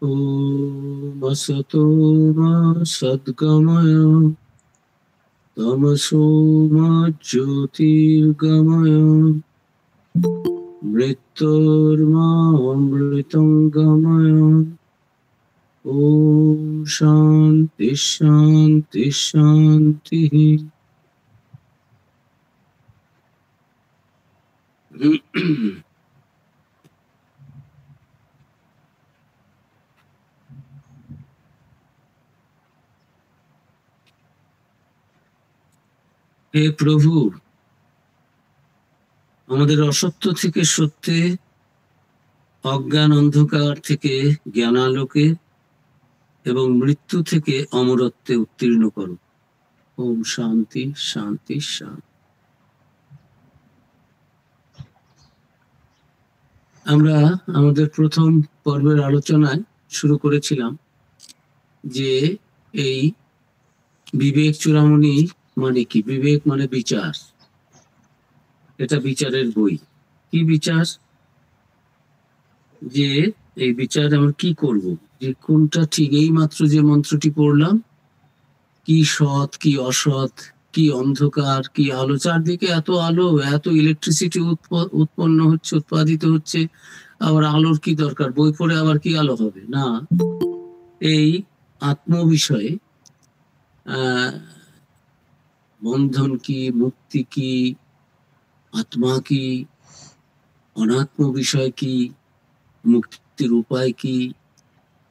ॐ असतो मा सद्गमय तमसो मा ज्योतिर्गमय मृत्योर्मा अमृतं गमय। ॐ शान्ति शान्ति शान्तिः। হে প্রভু, আমাদের অসত্য থেকে সত্যে, অজ্ঞান অন্ধকার থেকে জ্ঞানালোকে এবং মৃত্যু থেকে অমরত্বে উত্তীর্ণ করো। ওম শান্তি শান্তি শান্তি। আমরা আমাদের প্রথম পর্বের আলোচনায় শুরু করেছিলাম যে এই বিবেক চূড়ামণি মানে কি? বিবেক মানে বিচার। এটা বিচারের বই। কি বিচার? যে এই বিচার আমরা কি করব, যে কোনটা ঠিক। এই মাত্র যে মন্ত্রটি পড়লাম, কি সৎ কি অসৎ, কি অন্ধকার কি আলো। চারদিকে এত আলো, এত ইলেকট্রিসিটি উৎপন্ন হচ্ছে, উৎপাদিত হচ্ছে, আবার আলোর কি দরকার? বই পড়ে আবার কি আলো হবে? না, এই আত্ম বিষয়ে বন্ধন কি, মুক্তি কি, আত্মা কি, অনাত্ম বিষয় কি, মুক্তির উপায় কি,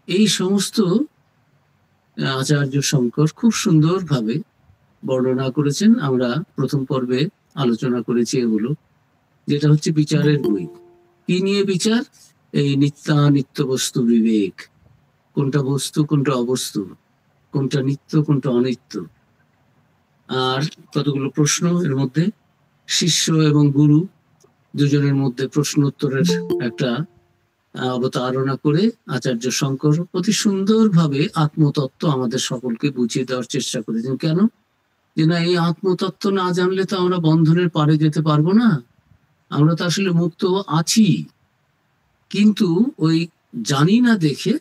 এই সমস্ত আচার্য শঙ্কর খুব সুন্দরভাবে বর্ণনা করেছেন। আমরা প্রথম পর্বে আলোচনা করেছি এগুলো, যেটা হচ্ছে বিচারের বই। কি নিয়ে বিচার? এই নিত্যানিত্য বস্তু বিবেক। কোনটা বস্তু কোনটা অবস্তু, কোনটা নিত্য কোনটা অনিত্য। আর কতগুলো প্রশ্ন এর মধ্যে। শিষ্য এবং গুরু দুজনের মধ্যে প্রশ্ন উত্তরের একটা অবতারণা করে আচার্য শঙ্কর অতি সুন্দরভাবে আত্মতত্ত্ব আমাদের সকলকে বুঝিয়ে দেওয়ার চেষ্টা করেছেন। কেন? যে না, এই আত্মতত্ত্ব না জানলে তো আমরা বন্ধনের পারে যেতে পারবো না। আমরা তো আসলে মুক্ত আছি, কিন্তু ওই জানি না দেখে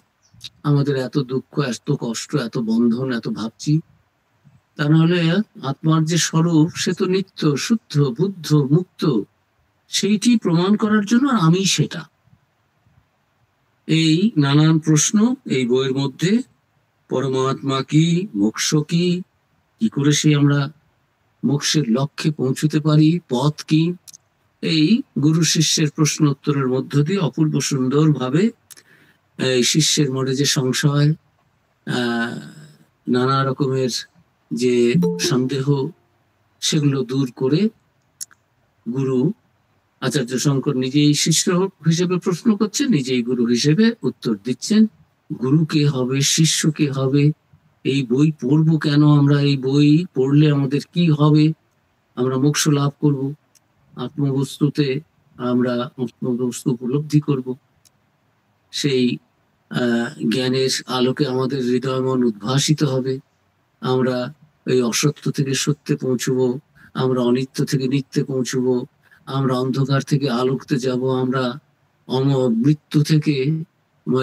আমাদের এত দুঃখ, এত কষ্ট, এত বন্ধন, এত ভাবছি। তা নাহলে আত্মার যে স্বরূপ, সে তো নিত্য, শুদ্ধ, বুদ্ধ, মুক্ত। সেইটি প্রমাণ করার জন্য আমি সেটা। এই নানান প্রশ্ন এই বইয়ের মধ্যে। পরমাত্মা কি, মোক্ষ কি, কি করে সে আমরা মোক্ষের লক্ষ্যে পৌঁছতে পারি, পথ কি, এই গুরু শিষ্যের প্রশ্ন উত্তরের মধ্য দিয়ে অপূর্ব সুন্দরভাবে এই শিষ্যের মনে যে সংশয়, নানা রকমের যে সন্দেহ, সেগুলো দূর করে গুরু আচার্য শঙ্কর নিজেই শিষ্য হিসেবে প্রশ্ন করছেন, নিজেই গুরু হিসেবে উত্তর দিচ্ছেন। গুরু কে হবে, শিষ্য কে হবে, এই বই পড়বো কেন, আমরা এই বই পড়লে আমাদের কি হবে, আমরা মোক্ষ লাভ করব, আত্মবস্তুতে আমরা আত্মবস্তু উপলব্ধি করব, সেই জ্ঞানের আলোকে আমাদের হৃদয় মন উদ্ভাসিত হবে, আমরা এই অসত্য থেকে সত্যে পৌঁছবো, আমরা অনিত্য থেকে নিত্যে পৌঁছবো, আমরা অন্ধকার থেকে আলোকতে যাব, আমরা মৃত্যু থেকে,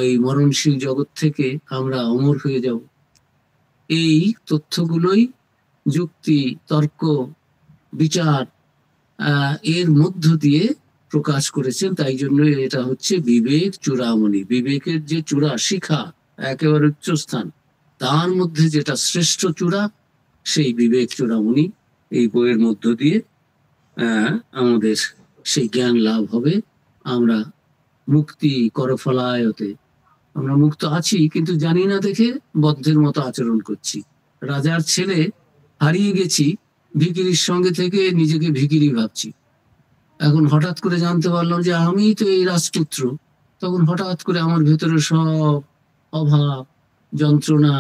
এই মরণশীল জগৎ থেকে আমরা অমর হয়ে যাব। এই তথ্যগুলোই যুক্তি, তর্ক, বিচার এর মধ্য দিয়ে প্রকাশ করেছেন। তাই জন্য এটা হচ্ছে বিবেক চূড়ামণি। বিবেকের যে চূড়া, শিখা, একেবারে উচ্চস্থান, তার মধ্যে যেটা শ্রেষ্ঠ চূড়া, সেই বিবেক চূড়ামণি এই বইয়ের মধ্য দিয়ে আমাদের সেই জ্ঞান লাভ হবে। আমরা মুক্তি করফলায়তে, আমরা মুক্ত আছি, কিন্তু জানি না দেখে বদ্ধের মতো আচরণ করছি। রাজার ছেলে, হারিয়ে গেছি, ভিখিরির সঙ্গে থেকে নিজেকে ভিখিরি ভাবছি। এখন হঠাৎ করে জানতে পারলাম যে আমি তো এই রাজপুত্র। তখন হঠাৎ করে আমার ভেতরে সব অভাব, যন্ত্রণা,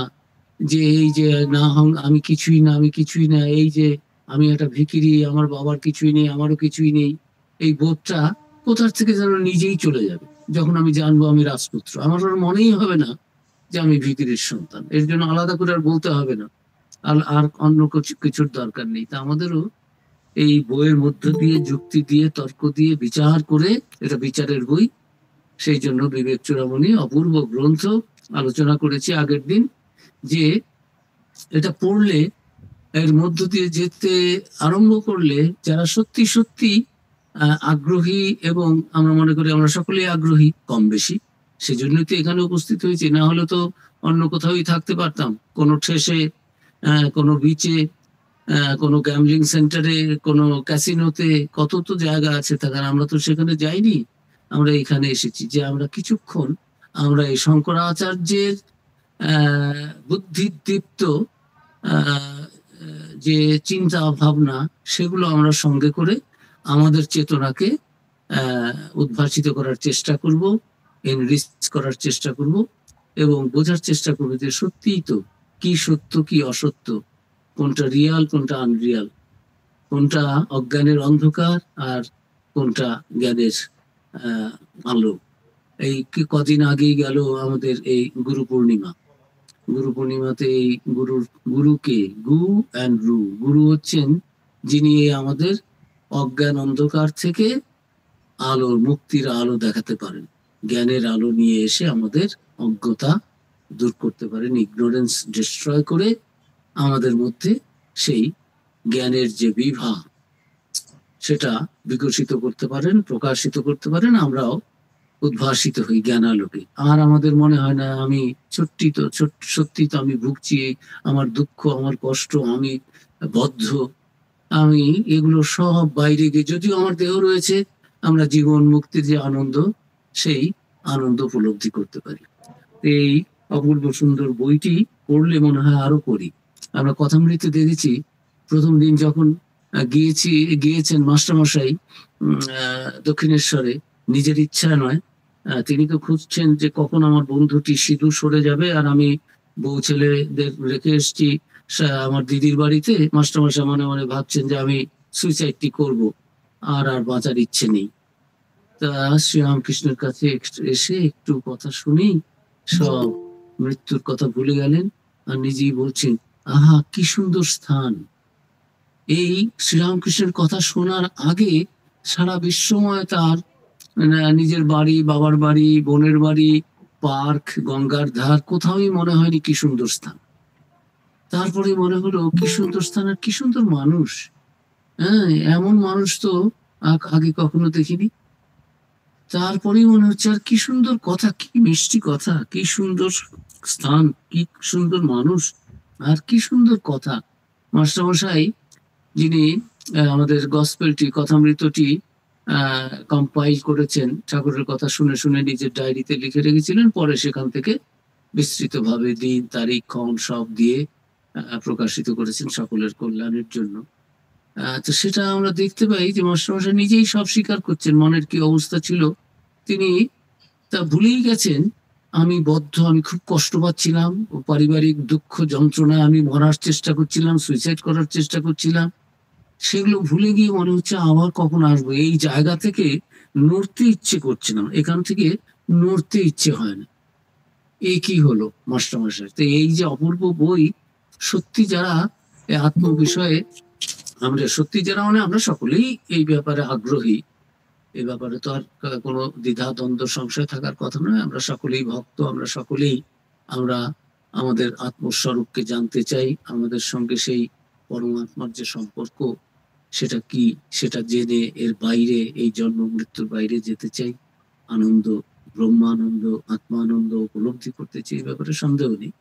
যে এই যে না আমি কিছুই না, আমি কিছুই না, এই যে আমি একটা ভিখিরি, আমার বাবার কিছুই নেই, আমারও কিছুই নেই, এই বোধটা কোথার থেকে যেন নিজেই চলে যাবে। যখন আমি জানবো আমি রাজপুত্র, আমার আর মনেই হবে না যে আমি ভিখিরির সন্তান। এর জন্য আলাদা করে আর বলতে হবে না, আর অন্য কিছুর দরকার নেই। তা আমাদেরও এই বইয়ের মধ্য দিয়ে, যুক্তি দিয়ে, তর্ক দিয়ে বিচার করে, এটা বিচারের বই, সেই জন্য বিবেক চূড়ামণি অপূর্ব গ্রন্থ। আলোচনা করেছি আগের দিন, যে এটা পড়লে, এর মধ্য দিয়ে যেতে আরম্ভ করলে যারা সত্যি সত্যি আগ্রহী, এবং আমরা মনে করি আমরা সকলেই আগ্রহী কম বেশি, সেজন্যই তো এখানে উপস্থিত হয়েছি, না হলে তো অন্য কোথাওই থাকতে পারতাম, কোনো ঠেসে, কোনো বিচে, কোনো গ্যামলিং সেন্টারে, কোনো ক্যাসিনোতে, কত তো জায়গা আছে থাকার, আমরা তো সেখানে যাইনি। আমরা এখানে এসেছি যে আমরা কিছুক্ষণ আমরা এই শঙ্করাচার্যের বুদ্ধিদীপ্ত যে চিন্তা ভাবনা, সেগুলো আমরা সঙ্গে করে আমাদের চেতনাকে উদ্ভাসিত করার চেষ্টা করব, এনরিচ করার চেষ্টা করব, এবং বোঝার চেষ্টা করব যে সত্যিই তো কি সত্য কি অসত্য, কোনটা রিয়াল কোনটা আনরিয়াল, কোনটা অজ্ঞানের অন্ধকার আর কোনটা জ্ঞানের আলো। এই কদিন আগেই গেল আমাদের এই গুরু পূর্ণিমা। গুরু পূর্ণিমাতে এই গুরুকে, গু অ্যান্ড রু, গুরু হচ্ছেন যিনি আমাদের অজ্ঞান অন্ধকার থেকে আলোর, মুক্তির আলো দেখাতে পারেন, জ্ঞানের আলো নিয়ে এসে আমাদের অজ্ঞতা দূর করতে পারেন, ইগনোরেন্স ডিস্ট্রয় করে আমাদের মধ্যে সেই জ্ঞানের যে বিভা, সেটা বিকশিত করতে পারেন, প্রকাশিত করতে পারেন, আমরাও উদ্ভাসিত হই জ্ঞানালোকে। আর আমাদের মনে হয় না আমি সত্যি তো আমি ভুগছি, আমার দুঃখ, আমার কষ্ট, আমি বদ্ধ, আমি এগুলো সব বাইরে গিয়ে, যদিও আমার দেহ রয়েছে, আমরা জীবন মুক্তির যে আনন্দ, সেই আনন্দ উপলব্ধি করতে পারি। এই অপূর্ব সুন্দর বইটি পড়লে মনে হয় আরো পড়ি। আমরা কথামৃতে দেখেছি, প্রথম দিন যখন গিয়েছেন মাস্টারমশাই দক্ষিণেশ্বরে, নিজের ইচ্ছা নয়, তিনি তো খুঁজছেন যে কখন আমার বন্ধুটি সিধু সরে যাবে, আর আমি বউ ছেলেদের রেখে এসছি আমার দিদির বাড়িতে। মাস্টারমশাই মনে মনে ভাবছেন যে আমি সুইসাইডটি করব, আর বাঁচার ইচ্ছে নেই। তা শ্রীরামকৃষ্ণের কাছে এসে একটু কথা শুনি, সব মৃত্যুর কথা ভুলে গেলেন, আর নিজেই বলছেন, আহা কি সুন্দর স্থান। এই শ্রীরামকৃষ্ণের কথা শোনার আগে সারা বিশ্বময় তার নিজের বাড়ি, বাবার বাড়ি, বোনের বাড়ি, পার্ক, গঙ্গার ধার, কোথাওই মনে হয়নি কি সুন্দর স্থান। তারপরে মনে হলো কি সুন্দর স্থান, আর কি সুন্দর মানুষ। হ্যাঁ, এমন মানুষ তো আগে কখনো দেখিনি। তারপরেই মনে হচ্ছে আর কি সুন্দর কথা, কি মিষ্টি কথা, কি সুন্দর স্থান, কি সুন্দর মানুষ, আর কি সুন্দর কথা। মাস্টারমশাই যিনি আমাদের গসপেলটি, কথামৃতটি কম্পাইল করেছেন, ঠাকুরের কথা শুনে শুনে নিজের ডায়েরিতে লিখে রেখেছিলেন, পরে সেখান থেকে বিস্তৃতভাবে দিন, তারিখ, ক্ষণ সব দিয়ে প্রকাশিত করেছেন সকলের কল্যাণের জন্য। তো সেটা আমরা দেখতে পাই যে মাস্টারমশাই নিজেই সব স্বীকার করছেন, মনের কি অবস্থা ছিল তিনি তা ভুলেই গেছেন। আমি বদ্ধ, আমি খুব কষ্ট পাচ্ছিলাম, পারিবারিক দুঃখ যন্ত্রণা, আমি মরার চেষ্টা করছিলাম, সুইসাইড করার চেষ্টা করছিলাম, সেগুলো ভুলে গিয়ে মনে হচ্ছে আবার কখন আসবো। এই জায়গা থেকে নড়তে ইচ্ছে করছে না, এখান থেকে নড়তে ইচ্ছে হয় না। এই কি হলো মাস্টারমশাই। তো এই যে অপূর্ব বই, সত্যি যারা আত্ম বিষয়ে, আমরা সত্যি যারা, মানে আমরা সকলেই এই ব্যাপারে আগ্রহী, এ ব্যাপারে তো আর কোনো দ্বিধা দ্বন্দ্ব সংশয় থাকার কথা নয়। আমরা সকলেই ভক্ত, আমরা সকলেই আমরা আমাদের আত্মস্বরূপকে জানতে চাই, আমাদের সঙ্গে সেই পরমাত্মার যে সম্পর্ক, সেটা কি, সেটা জেনে এর বাইরে, এই জন্ম মৃত্যুর বাইরে যেতে চাই, আনন্দ, ব্রহ্মানন্দ, আত্মানন্দ উপলব্ধি করতে চাই। এই ব্যাপারে সন্দেহ নেই।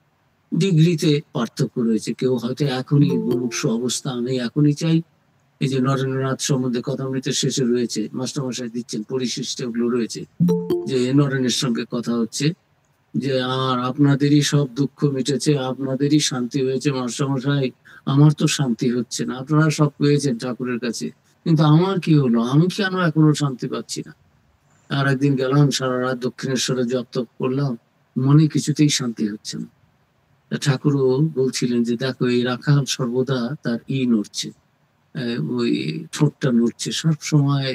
ডিগ্রিতে পার্থক্য রয়েছে, কেউ হয়তো এখনই মুমুক্ষু অবস্থা, আমি এখনই চাই। এই যে নরেন্দ্রনাথ সম্বন্ধে কথামৃতের শেষে রয়েছে, মাস্টারমশাই দিচ্ছেন পরিশিষ্টে ওগুলো রয়েছে, যে নরেনের সঙ্গে কথা হচ্ছে, যে আর আপনাদেরই সব দুঃখ মিটেছে, আপনাদেরই শান্তি হয়েছে মাস্টারমশাই, আমার তো শান্তি হচ্ছে না। আপনারা সব পেয়েছেন ঠাকুরের কাছে, কিন্তু আমার কি হলো, আমি কেন এখনো শান্তি পাচ্ছি না। আর একদিন গেলাম, সারা রাত দক্ষিণেশ্বরে জপ তপ করলাম, মনে কিছুতেই শান্তি হচ্ছে না। ঠাকুরও বলছিলেন যে দেখো, এই রাখাল সর্বদা তার নড়ছে, ওই ঠোঁটটা নড়ছে, সব সময়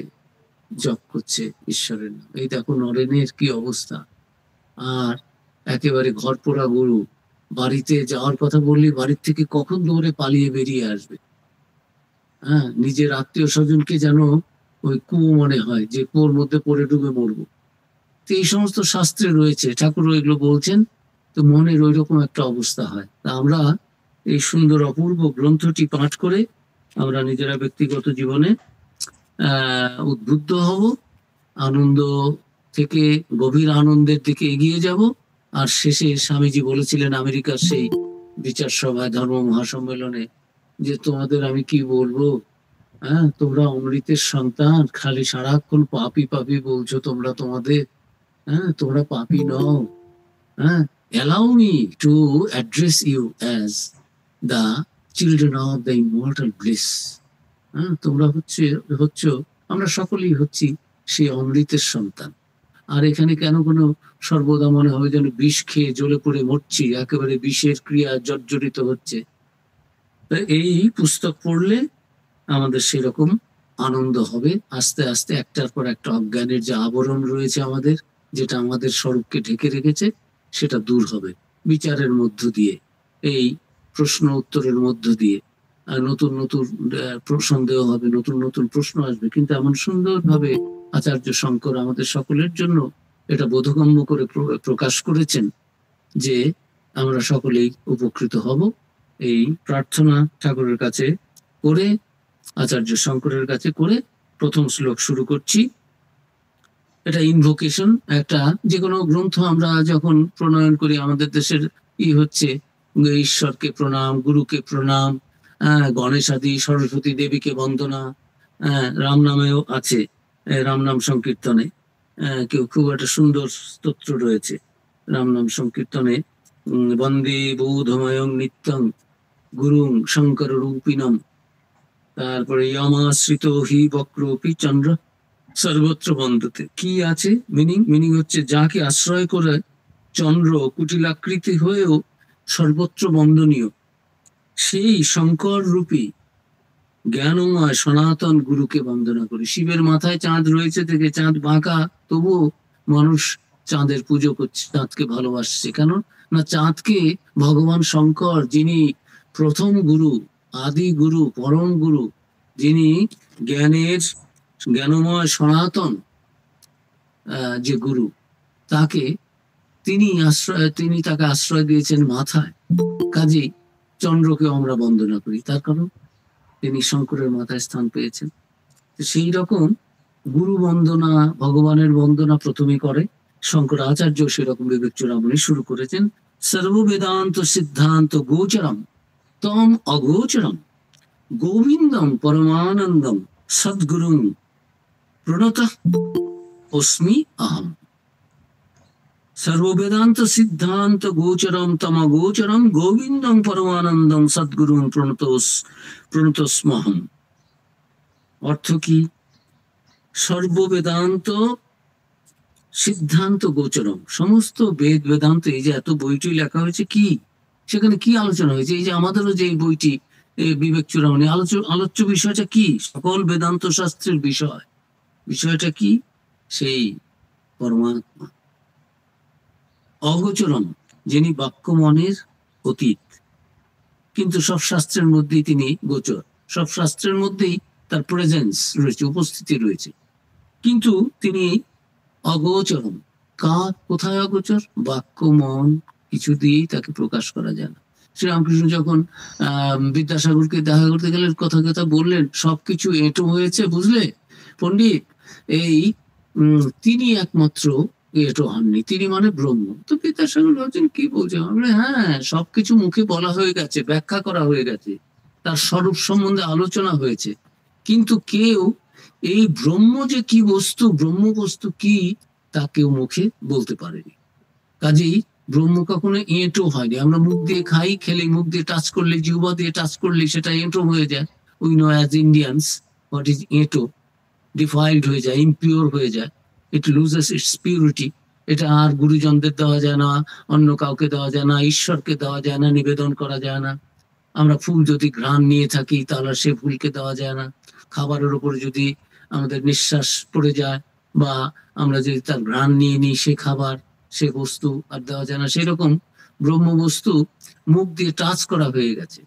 জপ করছে ঈশ্বরের নাম। এই দেখো নরেনের কি অবস্থা। আর একেবারে ঘর পোড়া গরু, বাড়িতে যাওয়ার কথা বললি বাড়ির থেকে কখন দৌড়ে পালিয়ে বেরিয়ে আসবে। হ্যাঁ, নিজের আত্মীয় স্বজনকে যেন ওই কুয়ো মনে হয়, যে কুয়োর মধ্যে পড়ে ডুবে মরবো। তো এই সমস্ত শাস্ত্রে রয়েছে, ঠাকুর এগুলো বলছেন। তো মনের ওই রকম একটা অবস্থা হয়। তা আমরা এই সুন্দর অপূর্ব গ্রন্থটি পাঠ করে আমরা নিজেরা ব্যক্তিগত জীবনে উদ্বুদ্ধ হব, আনন্দ থেকে গভীর আনন্দের দিকে এগিয়ে যাব। আর শেষে স্বামীজি বলেছিলেন আমেরিকার সেই বিচার সভায়, ধর্ম মহাসম্মেলনে, যে তোমাদের আমি কি বলবো, হ্যাঁ, তোমরা অমৃতের সন্তান, খালি সারাক্ষণ পাপি পাপি বলছো তোমরা তোমাদের, হ্যাঁ, তোমরা পাপি নও, হ্যাঁ, allow me to address you as the children of the immortal bliss. হ্যাঁ, তোমরা হচ্ছ, আমরা সকলেই হচ্ছি সেই অমৃতের সন্তান। আর এখানে কেন কোনো সর্বদা মনে হবে যেন বিষ খেয়ে জ্বলে পড়ে মরছি, একেবারে বিষের ক্রিয়া জর্জরিত হচ্ছে। এই পুস্তক পড়লে আমাদের সেরকম আনন্দ হবে। আস্তে আস্তে একটার পর একটা অজ্ঞানের যে আবরণ রয়েছে আমাদের, যেটা আমাদের স্বরূপকে ঢেকে রেখেছে, সেটা দূর হবে বিচারের মধ্য দিয়ে, এই প্রশ্ন উত্তরের মধ্য দিয়ে। আর নতুন নতুন সন্দেহ হবে, নতুন নতুন প্রশ্ন আসবে, কিন্তু এমন সুন্দরভাবে আচার্য শঙ্কর আমাদের সকলের জন্য এটা বোধগম্য করে প্রকাশ করেছেন যে আমরা সকলেই উপকৃত হব। এই প্রার্থনা ঠাকুরের কাছে করে, আচার্য শঙ্করের কাছে করে প্রথম শ্লোক শুরু করছি। এটা ইনভোকেশন। একটা যে কোনো গ্রন্থ আমরা যখন প্রণয়ন করি, আমাদের দেশের হচ্ছে ঈশ্বরকে প্রণাম, গুরুকে প্রণাম, গণেশ আদি সরস্বতী দেবীকে বন্দনা, রাম নামেও আছে, রাম নাম সংকীর্তনে কেউ খুব একটা সুন্দর স্তোত্র রয়েছে রাম নাম সংকীর্তনে, বন্দে বোধময়ং নিত্যং গুরুং শঙ্কর রূপিণম। তারপরে যমাশ্রিত হি বক্রপি চন্দ্র সর্বত্র বন্দতে। কি আছে মিনিং হচ্ছে যাকে আশ্রয় করে চন্দ্র কুটিলাকৃতি হয়েও সর্বত্র বন্দনীয়, সেই শঙ্কর রূপী জ্ঞানময় সনাতন গুরুকে বন্দনা করি। শিবের মাথায় চাঁদ রয়েছে থেকে চাঁদ বাঁকা, তবুও মানুষ চাঁদের পুজো করছে, চাঁদকে ভালোবাসছে। কেন না চাঁদকে ভগবান শঙ্কর, যিনি প্রথম গুরু, আদি গুরু, পরম গুরু, যিনি জ্ঞানময় সনাতন যে গুরু, তিনি তাকে আশ্রয় দিয়েছেন মাথায়। কাজেই চন্দ্রকে আমরা বন্দনা করি, তার কারণ তিনি শঙ্করের মাথায় স্থান পেয়েছেন। সেই রকম গুরু বন্দনা, ভগবানের বন্দনা প্রথমে করে শঙ্করাচার্য, সেরকম বিবেক চূড়ামণি শুরু করেছেন। সর্ব বেদান্ত সিদ্ধান্ত গোচরম তম অগোচরম গোবিন্দম পরমানন্দম সদ্গুরুং প্রণতঃ অস্মি অহম। সর্ববেদান্ত সিদ্ধান্ত গোচরম তম গোচরম গোবিন্দম পরমানন্দম সদ্গুরুং প্রণতস্মহম। অর্থ কি? সর্ববেদান্ত সিদ্ধান্ত গোচরম, সমস্ত বেদ বেদান্ত, এই যে এত বইটি লেখা হয়েছে, কি সেখানে কি আলোচনা হয়েছে? এই যে আমাদেরও যে বইটি বিবেক চূড়ামণি, আলোচ্য বিষয়টা কি? সকল বেদান্ত শাস্ত্রের বিষয়টা কি? সেই পরমাত্মা। অগোচরম, যিনি বাক্য মনের অতীত, কিন্তু সব শাস্ত্রের মধ্যেই তিনি গোচর, সব শাস্ত্রের মধ্যেই তার প্রেজেন্স রয়েছে, উপস্থিতি রয়েছে, কিন্তু তিনি অগোচরম। কোথায় অগোচর? বাক্য মন কিছু দিয়েই তাকে প্রকাশ করা যায় না। শ্রীরামকৃষ্ণ যখন বিদ্যাসাগরকে দেখা করতে গেলেন, কথা বললেন, সবকিছু এঁটো হয়েছে, বুঝলে পণ্ডিত, এই তিনি একমাত্র এঁটো হননি, তিনি মানে ব্রহ্ম। তো বিদ্যাসাগর ভাবছেন কি বলছে, হ্যাঁ, সবকিছু মুখে বলা হয়ে গেছে, ব্যাখ্যা করা হয়ে গেছে, তার স্বরূপ সম্বন্ধে আলোচনা হয়েছে, কিন্তু কেউ এই ব্রহ্ম যে কি বস্তু, ব্রহ্ম বস্তু কি, তা কেউ মুখে বলতে পারেনি। কাজেই ব্রহ্ম কখনো এঁটো হয়নি। আমরা মুখ দিয়ে খাই, খেলে মুখ দিয়ে টাচ করলে, জিহ্বা দিয়ে টাচ করলে সেটা এঁটো হয়ে যায়। We know as Indians what is এঁটো, ডিফাইলড হয়ে যায়, ইমপিওর হয়ে যায়, ইট লুজেস ইটস পিউরিটি। এটা আর গুরুজনদের দেওয়া যায় না, অন্য কাউকে দেওয়া যায় না, ঈশ্বরকে দেওয়া যায় না, নিবেদন করা যায় না। আমরা ফুল যদি ঘ্রাণ নিয়ে থাকি, তাহলে সে ফুলকে দেওয়া যায় না। খাবারের উপরে যদি আমাদের নিঃশ্বাস পড়ে যায়, বা আমরা যদি তার ঘ্রাণ নিয়ে নিই, সে খাবার, সে বস্তু আর দেওয়া যায় না। সেরকম ব্রহ্ম বস্তু মুখ দিয়ে টাচ করা হয়ে গেছে,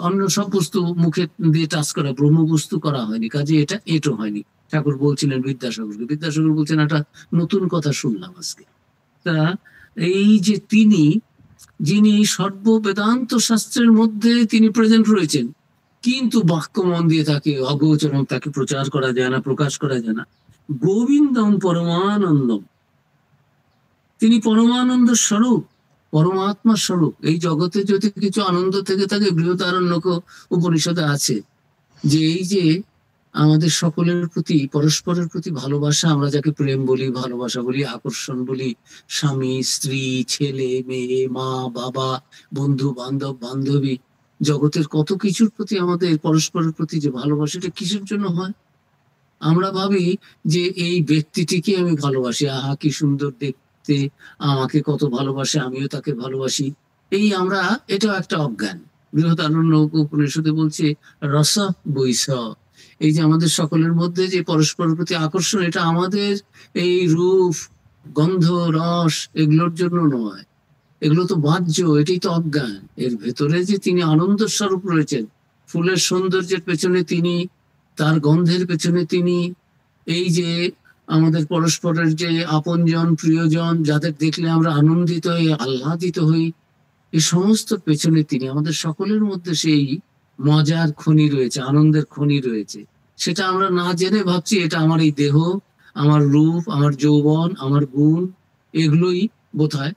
অন্য সব বস্তু মুখে দিয়ে টাচ করা, ব্রহ্ম বস্তু করা হয়নি। কাজে এটা এঁটো হয়নি। ঠাকুর বলছিলেন বিদ্যাসাগরকে, বিদ্যাসাগর বলছেন একটা নতুন কথা শুনলাম আজকে। তা এই যে তিনি, যিনি সর্ব বেদান্ত শাস্ত্রের মধ্যে তিনি প্রেজেন্ট রয়েছেন, কিন্তু বাক্য মন দিয়ে তাকে অগোচরণ, তাকে প্রচার করা যায় না, প্রকাশ করা যায় না। গোবিন্দম পরমানন্দম, তিনি পরমানন্দ স্বরূপ, পরমাত্মা স্বরূপ। এই জগতে যদি কিছু আনন্দ থেকে থাকে, বৃহদারণ্যক উপনিষদে আছে যে এই যে আমাদের সকলের প্রতি, পরস্পরের প্রতি ভালোবাসা, আমরা যাকে প্রেম বলি, ভালোবাসা বলি, আকর্ষণ বলি, স্বামী স্ত্রী, ছেলে মেয়ে, মা বাবা, বন্ধু বান্ধব বান্ধবী, জগতের কত কিছুর প্রতি আমাদের পরস্পরের প্রতি যে ভালোবাসাটা কিসের জন্য হয়? আমরা ভাবি যে এই ব্যক্তিটিকে আমি ভালোবাসি, আহা কি সুন্দর দেখতে, আমাকে কত ভালোবাসে, আমিও তাকে ভালোবাসি। এই আমরা, এটাও একটা অজ্ঞান। বৃহদারণ্য উপনিষদে বলছে রস বৈষ, এই যে আমাদের সকলের মধ্যে যে পরস্পরের প্রতি আকর্ষণ, এটা আমাদের এই রূপ, গন্ধ, রস এগুলোর জন্য নয়, এগুলো তো বাহ্য, এটাই তো অজ্ঞান। এর ভেতরে যে তিনি আনন্দ স্বরূপ রয়েছেন, ফুলের সৌন্দর্যের পেছনে তিনি, তার গন্ধের পেছনে তিনি, এই যে আমাদের পরস্পরের যে আপনজন প্রিয়জন, যাদের দেখলে আমরা আনন্দিত হই, আহ্লাদিত হই, এই সমস্ত পেছনে তিনি। আমাদের সকলের মধ্যে সেই মজার খনি রয়েছে, আনন্দের খনি রয়েছে। সেটা আমরা না জেনে ভাবছি এটা আমার এই দেহ, আমার রূপ, আমার যৌবন, আমার গুণ, এগুলোই বোধহয়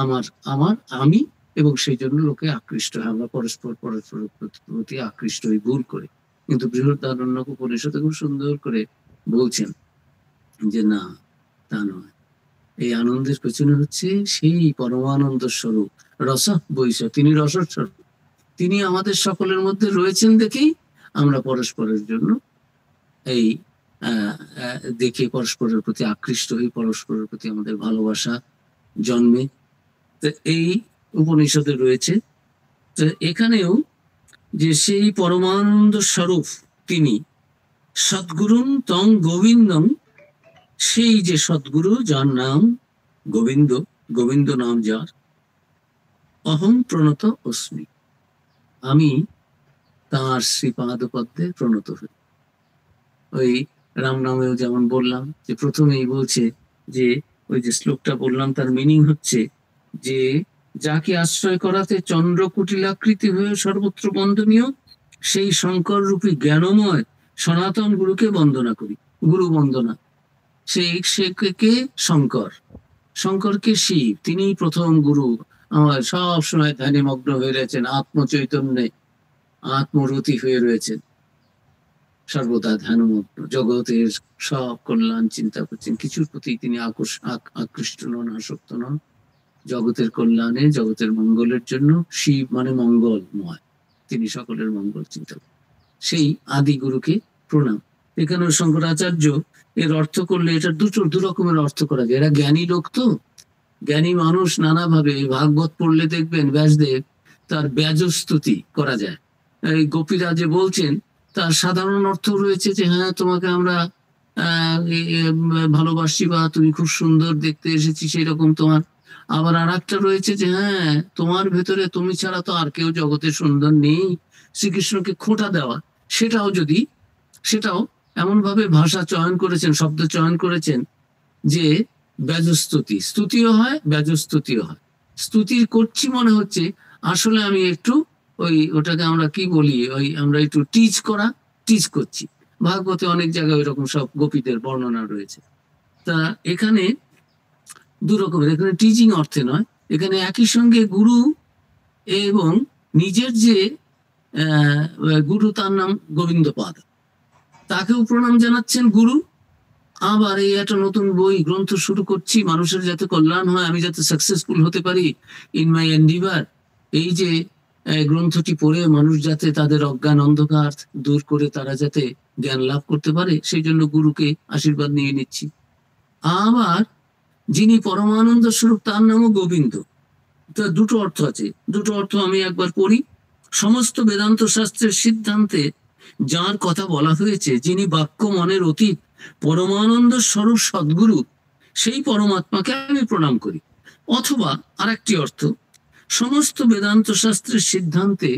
আমার আমার আমি, এবং সেই জন্য লোকে আকৃষ্ট হয়, আমরা পরস্পর পরস্পরের প্রতি আকৃষ্ট হই ভুল করে। কিন্তু বৃহদারণ্য উপনিষদে খুব সুন্দর করে বলছেন যে না, তা নয়। এই আনন্দের পেছনে হচ্ছে সেই পরমানন্দ স্বরূপ রস বৈষ, তিনি রসস্বরূপ, তিনি আমাদের সকলের মধ্যে রয়েছেন দেখেই আমরা পরস্পরের জন্য এই দেখে পরস্পরের প্রতি আকৃষ্ট হই, পরস্পরের প্রতি আমাদের ভালোবাসা জন্মে। তো এই উপনিষদে রয়েছে। তো এখানেও যে সেই পরমানন্দ স্বরূপ তিনি সদ্গুরুম তং গোবিন্দম, সেই যে সদ্গুরু যার নাম গোবিন্দ, গোবিন্দ নাম যার, অহং প্রণত অস্মি, আমি তাঁর শ্রীপাদপদ্মে প্রণত হই। ওই রাম নামেও যেমন বললাম যে প্রথমেই বলছে যে ওই যে শ্লোকটা বললাম, তার মিনিং হচ্ছে যে যাকে আশ্রয় করাতে চন্দ্র কুটিলাকৃতি হয়ে সর্বত্র বন্দনীয়, সেই শঙ্কর রূপী জ্ঞানময় সনাতন গুরুকে বন্দনা করি। গুরু বন্দনা, সে কে? শঙ্কর। শঙ্করকে শিব, তিনি প্রথম গুরু। আমার সব সময় ধ্যানে মগ্ন হয়ে রয়েছেন, আত্মচৈতন্যে আত্মরতি হয়ে রয়েছেন, সর্বদা ধ্যানমগ্ন, জগতের সব কল্যাণ চিন্তা করছেন, কিছুর প্রতি তিনি আকৃষ্ট নন, আসক্ত নন। জগতের কল্যাণে, জগতের মঙ্গলের জন্য, শিব মানে মঙ্গলময়, তিনি সকলের মঙ্গল চিন্তা করেন। সেই আদি গুরুকে প্রণাম। এখানে শঙ্করাচার্য এর অর্থ করলে এটা দু রকমের অর্থ করা যায়। এরা জ্ঞানী লোক, তো জ্ঞানী মানুষ নানাভাবে, ভাগবত পড়লে দেখবেন ব্যাসদেব তার ব্যাজস্তুতি করা যায়। এই গোপীরা যে বলছেন তার সাধারণ অর্থ রয়েছে যে হ্যাঁ তোমাকে আমরা ভালোবাসি, বা তুমি খুব সুন্দর দেখতে এসেছি, সেই রকম তোমার। আবার আর একটা রয়েছে যে হ্যাঁ তোমার ভেতরে তুমি ছাড়া তো আর কেউ জগতে সুন্দর নেই, শ্রীকৃষ্ণকে খোঁটা দেওয়া। সেটাও এমন ভাবে ভাষা চয়ন করেছেন, শব্দ চয়ন করেছেন যে ব্যাজস্তুতি, স্তুতিও হয়, ব্যাজস্তুতিও হয়। স্তুতি করছি মনে হচ্ছে আসলে আমি একটু ওটাকে আমরা কি বলি, আমরা একটু টিচ করছি। ভাগবতে অনেক জায়গায় ওই রকম সব গোপীদের বর্ণনা রয়েছে। তা এখানে দু রকমের, এখানে টিচিং অর্থে নয়, এখানে একই সঙ্গে গুরু এবং নিজের যে গুরু, তার নাম গোবিন্দপাদ, তাকেও প্রণাম জানাচ্ছেন গুরু। আবার এই একটা নতুন বই গ্রন্থ শুরু করছি, মানুষের যাতে কল্যাণ হয়, আমি যাতে সাকসেসফুল হতে পারি ইন মাই এন্ডিভার, এই যে গ্রন্থটি পড়ে মানুষ যাতে তাদের অজ্ঞান অন্ধকার দূর করে তারা যাতে জ্ঞান লাভ করতে পারে, সেই জন্য গুরুকে আশীর্বাদ নিয়ে নিচ্ছি। আবার যিনি পরমানন্দ স্বরূপ, তার নামও গোবিন্দ। তার দুটো অর্থ আছে, দুটো অর্থ আমি একবার পড়ি। সমস্ত বেদান্ত শাস্ত্রের সিদ্ধান্তে যার কথা বলা হয়েছে, যিনি বাক্য মনের অতীত পরমানন্দ স্বরূপ সদ্গুরু, সেই পরমাত্মাকে আমি প্রণাম করি। অথবা আরেকটি অর্থ, সমস্ত বেদান্ত শাস্ত্রের সিদ্ধান্তে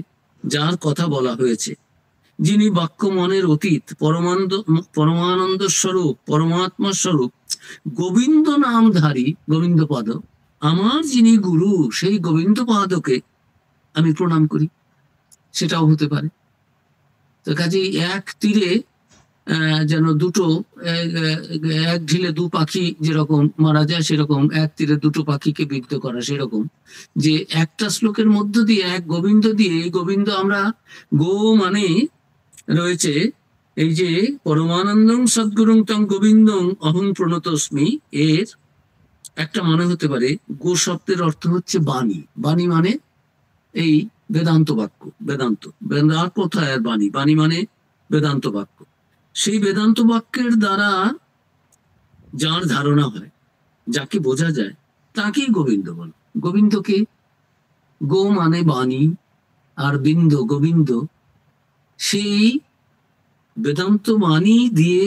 যার কথা বলা হয়েছে, যিনি বাক্য মনের অতীত পরমানন্দ স্বরূপ পরমাত্মা স্বরূপ গোবিন্দ নামধারী গোবিন্দপদ, আমার যিনি গুরু সেই গোবিন্দ পাদকে আমি প্রণাম করি, সেটাও হতে পারে। তো কাজেই এক তীরে যেন দুটো, এক ঢিলে দু পাখি যেরকম মারা যায়, সেরকম এক তীরে দুটো পাখিকে বিদ্ধ করা, সেরকম যে একটা শ্লোকের মধ্য দিয়ে, এক গোবিন্দ দিয়ে, এই গোবিন্দ আমরা গো মানে রয়েছে এই যে পরমানন্দং সদ্গুরুং তং গোবিন্দং অহং প্রণতস্মি, এর একটা মানে হতে পারে, গো শব্দের অর্থ হচ্ছে বাণী। বাণী মানে এই বেদান্ত বাক্য, বেদান্ত বেদান্ত কোথায় আর বাণী, বাণী মানে বেদান্ত বাক্য। সেই বেদান্ত বাক্যের দ্বারা যার ধারণা হয়, যাকে বোঝা যায়, তাকেই গোবিন্দ বলে। গোবিন্দকে, গো মানে বাণী, আর বিন্দ গোবিন্দ, সেই বেদান্ত বাণী দিয়ে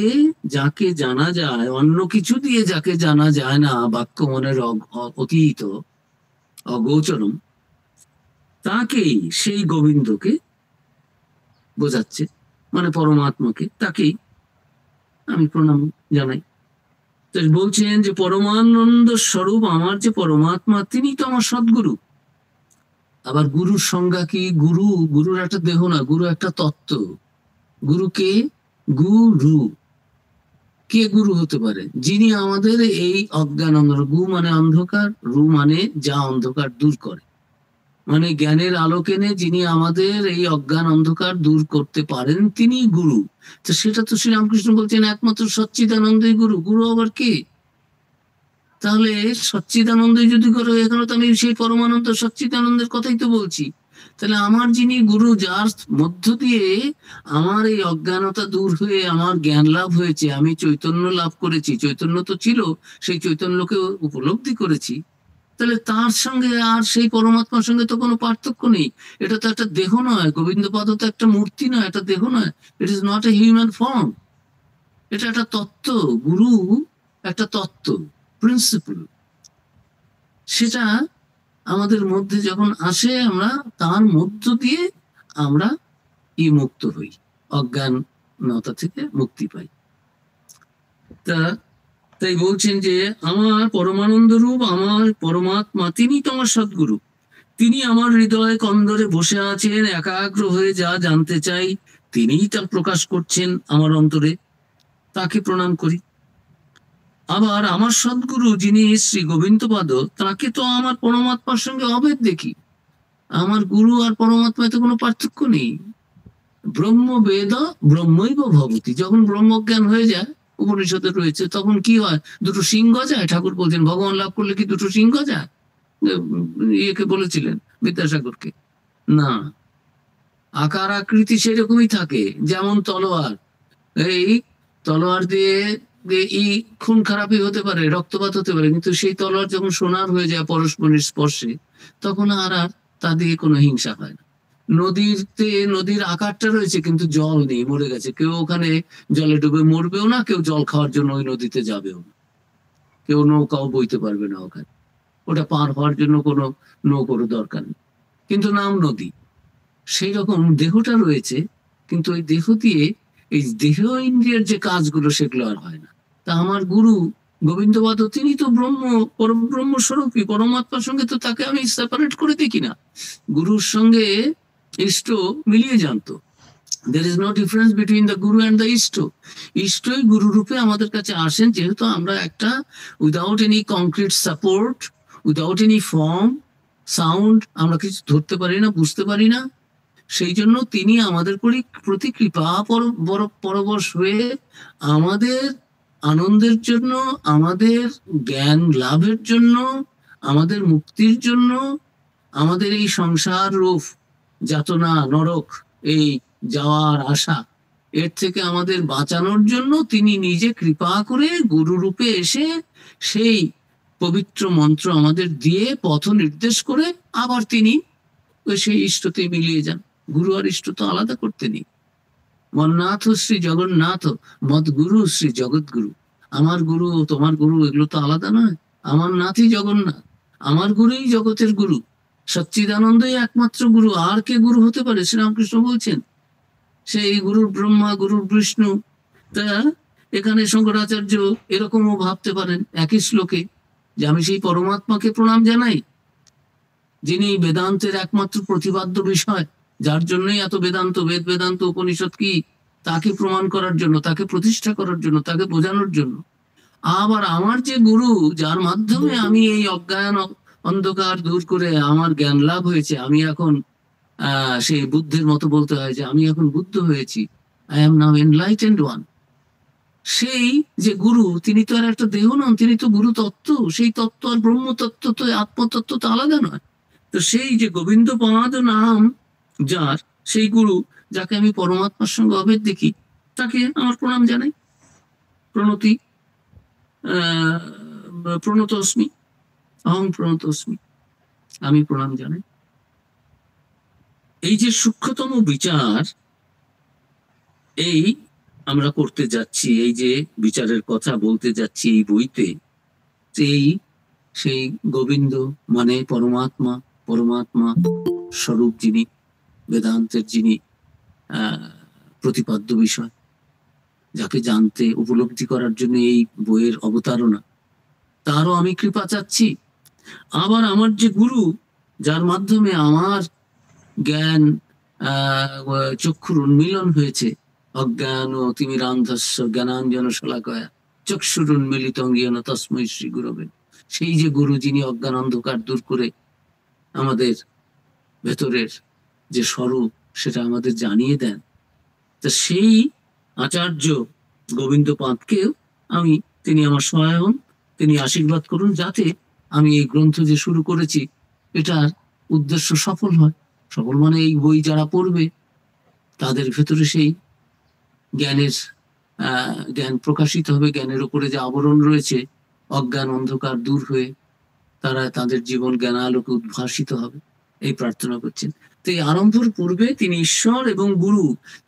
যাকে জানা যায়, অন্য কিছু দিয়ে যাকে জানা যায় না, বাক্য মনের অতীত অগোচরম, তাকেই, সেই গোবিন্দকে বোঝাচ্ছে, মানে পরমাত্মাকে, তাকেই আমি প্রণাম জানাই। বলছেন যে পরমানন্দ স্বরূপ আমার যে পরমাত্মা, তিনি তো আমার সদ্গুরু। আবার গুরুর সংজ্ঞা কি? গুরু, গুরুর একটা দেহ না, গুরু একটা তত্ত্ব। গুরুকে, গুরু কে গুরু হতে পারে? যিনি আমাদের এই অজ্ঞান অন্ধকার, গু মানে অন্ধকার, রু মানে যা অন্ধকার দূর করে, মানে জ্ঞানের আলোক এনে যিনি আমাদের এই অজ্ঞান অন্ধকার দূর করতে পারেন, তিনি গুরু। তো সেটা তো শ্রীরামকৃষ্ণ বলছেন একমাত্র সচ্চিদানন্দই গুরু। গুরু আবার কে? তাহলে সচ্চিদানন্দই যদি করো, এখানে তো আমি সেই পরমানন্দ সচ্চিদানন্দের কথাই তো বলছি। তাহলে আমার যিনি গুরু, যার মধ্য দিয়ে আমার এই অজ্ঞানতা দূর হয়ে আমার জ্ঞান লাভ হয়েছে, আমি চৈতন্য লাভ করেছি, চৈতন্য তো ছিল, সেই চৈতন্যকে উপলব্ধি করেছি, তাহলে তার সঙ্গে আর সেই পরমাত্মার সঙ্গে তো কোনো পার্থক্য নেই। এটা তো একটা দেহ নয়, গোবিন্দপদ তো একটা মূর্তি নয়, একটা দেহ নয়। It is not a human form, এটা একটা তত্ত্ব। গুরু একটা তত্ত্ব, প্রিন্সিপল। সেটা আমাদের মধ্যে যখন আসে, আমরা তার মধ্য দিয়ে আমরা মুক্ত হই, অজ্ঞানতা থেকে মুক্তি পাই। তাই বলছেন যে আমার পরমানন্দ রূপ, আমার পরমাত্মা, তিনি তোমার সদ্গুরু। তিনি আমার হৃদয় কন্দরে বসে আছেন, একাগ্র হয়ে যা জানতে চাই তিনিই তা প্রকাশ করছেন আমার অন্তরে, তাকে প্রণাম করি। আবার আমার সদ্গুরু যিনি শ্রী গোবিন্দপাদ, তাকে তো আমার পরমাত্মার সঙ্গে অভেদ দেখি। আমার গুরু আর পরমাত্মায় তো কোনো পার্থক্য নেই। ব্রহ্ম বেদ ব্রহ্মৈব ভবতি, যখন ব্রহ্মজ্ঞান হয়ে যায়, উপনিষদে রয়েছে, তখন কি হয়? দুটো সিংহ যায়। ঠাকুর বলছেন ভগবান লাভ করলে কি দুটো সিংহ যায়? ইয়েকে বলেছিলেন, বিদ্যাসাগরকে। না, আকার আকৃতি সেরকমই থাকে, যেমন তলোয়ার। এই তলোয়ার দিয়ে খুন খারাপই হতে পারে, রক্তপাত হতে পারে, কিন্তু সেই তলোয়ার যখন সোনার হয়ে যায় পরস্পরের স্পর্শে, তখন আর তা দিয়ে কোনো হিংসা হয় না। নদীর আকারটা রয়েছে, কিন্তু জল নেই, মরে গেছে। কেউ ওখানে জলে ডুবে মরবেও না, কেউ জল খাওয়ার জন্য ওই নদীতে যাবেও না, কেউ নৌকাও বইতে পারবে না ওখানে, ওটা পার হওয়ার জন্য কোনো নৌকোর দরকার নেই, কিন্তু নাম নদী। সেই রকম দেহটা রয়েছে, কিন্তু ওই দেহ দিয়ে এই দেহ ইন্দ্রিয়ের যে কাজগুলো, সেগুলো আর হয় না। তা আমার গুরু গোবিন্দপাদ, তিনি তো পরব্রহ্ম স্বরূপী, পরমাত্মার সঙ্গে তো তাকে আমি সেপারেট করে দেখি না। গুরুর সঙ্গে ইষ্ট মিলিয়ে জানতো। There is no difference between the guru and the ইষ্ট। ইষ্টই গুরু রূপে আমাদের কাছে আসেন, যেহেতু আমরা একটা without any concrete support, without any form, sound, আমরা কিছু ধরতে পারি না, বুঝতে পারি না। সেই জন্য তিনি আমাদের প্রতি কৃপা পরবশ হয়ে আমাদের আনন্দের জন্য, আমাদের জ্ঞান লাভের জন্য, আমাদের মুক্তির জন্য, আমাদের এই সংসার রূপ যাতনা, নরক, এই যাওয়ার আশা, এর থেকে আমাদের বাঁচানোর জন্য তিনি নিজে কৃপা করে গুরু রূপে এসে সেই পবিত্র মন্ত্র আমাদের দিয়ে পথ নির্দেশ করে আবার তিনি সেই ইষ্টতে মিলিয়ে যান। গুরু আর ইষ্ট তো আলাদা করতে নেই। মন্নাথ শ্রী জগন্নাথ, মদ গুরু শ্রী জগৎগুরু। আমার গুরু, তোমার গুরু, এগুলো তো আলাদা নয়। আমার নাথই জগন্নাথ, আমার গুরুই জগতের গুরু, সচ্চিদানন্দই একমাত্র গুরু। আর কে গুরু হতে পারে? শ্রীরামকৃষ্ণ বলছেন সেই গুরুর ব্রহ্মা, গুরুর বিষ্ণু। তা এখানে শঙ্করাচার্য এরকমও ভাবতে পারেন একই শ্লোকে, যে আমি সেই পরমাত্মাকে প্রণাম জানাই, যিনি বেদান্তের একমাত্র প্রতিপাদ্য বিষয়, যার জন্যই এত বেদান্ত, বেদ বেদান্ত উপনিষদ কি, তাকে প্রমাণ করার জন্য, তাকে প্রতিষ্ঠা করার জন্য, তাকে বোঝানোর জন্য। আবার আমার যে গুরু, যার মাধ্যমে আমি এই অজ্ঞান অন্ধকার দূর করে আমার জ্ঞান লাভ হয়েছে, আমি এখন সেই বুদ্ধের মতো বলতে হয় যে আমি এখন বুদ্ধ হয়েছি, I am now enlightened one. সেই যে গুরু, তিনি তো আর একটা দেহ নন, তিনি তো গুরু তত্ত্ব। সেই তত্ত্ব আর ব্রহ্ম তত্ত্ব তো, আত্মতত্ত্ব তো আলাদা নয়। তো সেই যে গোবিন্দ পাদ নাম যার, সেই গুরু, যাকে আমি পরমাত্মার সঙ্গে অভেদ দেখি, তাকে আমার প্রণাম জানাই। প্রণতি, প্রণতস্মি, অহং প্রণতস্মি, আমি প্রণাম জানাই। এই যে সূক্ষ্মতম বিচার, এই আমরা করতে যাচ্ছি, এই যে বিচারের কথা বলতে যাচ্ছি এই বইতে, সেই গোবিন্দ মানে পরমাত্মা, পরমাত্মা স্বরূপ যিনি, বেদান্তের যিনি প্রতিপাদ্য বিষয়, যাকে জানতে উপলব্ধি করার জন্য এই বইয়ের অবতারণা, তারও আমি কৃপা চাচ্ছি। আবার আমার যে গুরু, যার মাধ্যমে আমার জ্ঞান চক্ষুর উন্মিলন হয়েছে, অজ্ঞান ও তিমিরান্ধস্য জ্ঞানাঞ্জন শলাকয়া চক্ষুর উন্মিলিত জ্ঞান তস্মৈ শ্রী গুরবে, সেই যে গুরু, যিনি অজ্ঞান অন্ধকার দূর করে আমাদের ভেতরের যে স্বরূপ, সেটা আমাদের জানিয়ে দেন। তা সেই আচার্য গোবিন্দ পাদকেও আমি, তিনি আমার সহায় হন, তিনি আশীর্বাদ করুন, যাতে আমি এই গ্রন্থ যে শুরু করেছি, এটার উদ্দেশ্য সফল হয়। সফল মানে এই বই যারা পড়বে, তাদের ভেতরে সেই জ্ঞানের জ্ঞান প্রকাশিত হবে, জ্ঞানের উপরে যে আবরণ রয়েছে, অজ্ঞান অন্ধকার দূর হয়ে তারা, তাদের জীবন জ্ঞানালোকে উদ্ভাসিত হবে, এই প্রার্থনা করছেন। তো এই আরম্ভর পূর্বে তিনি ঈশ্বর এবং গুরু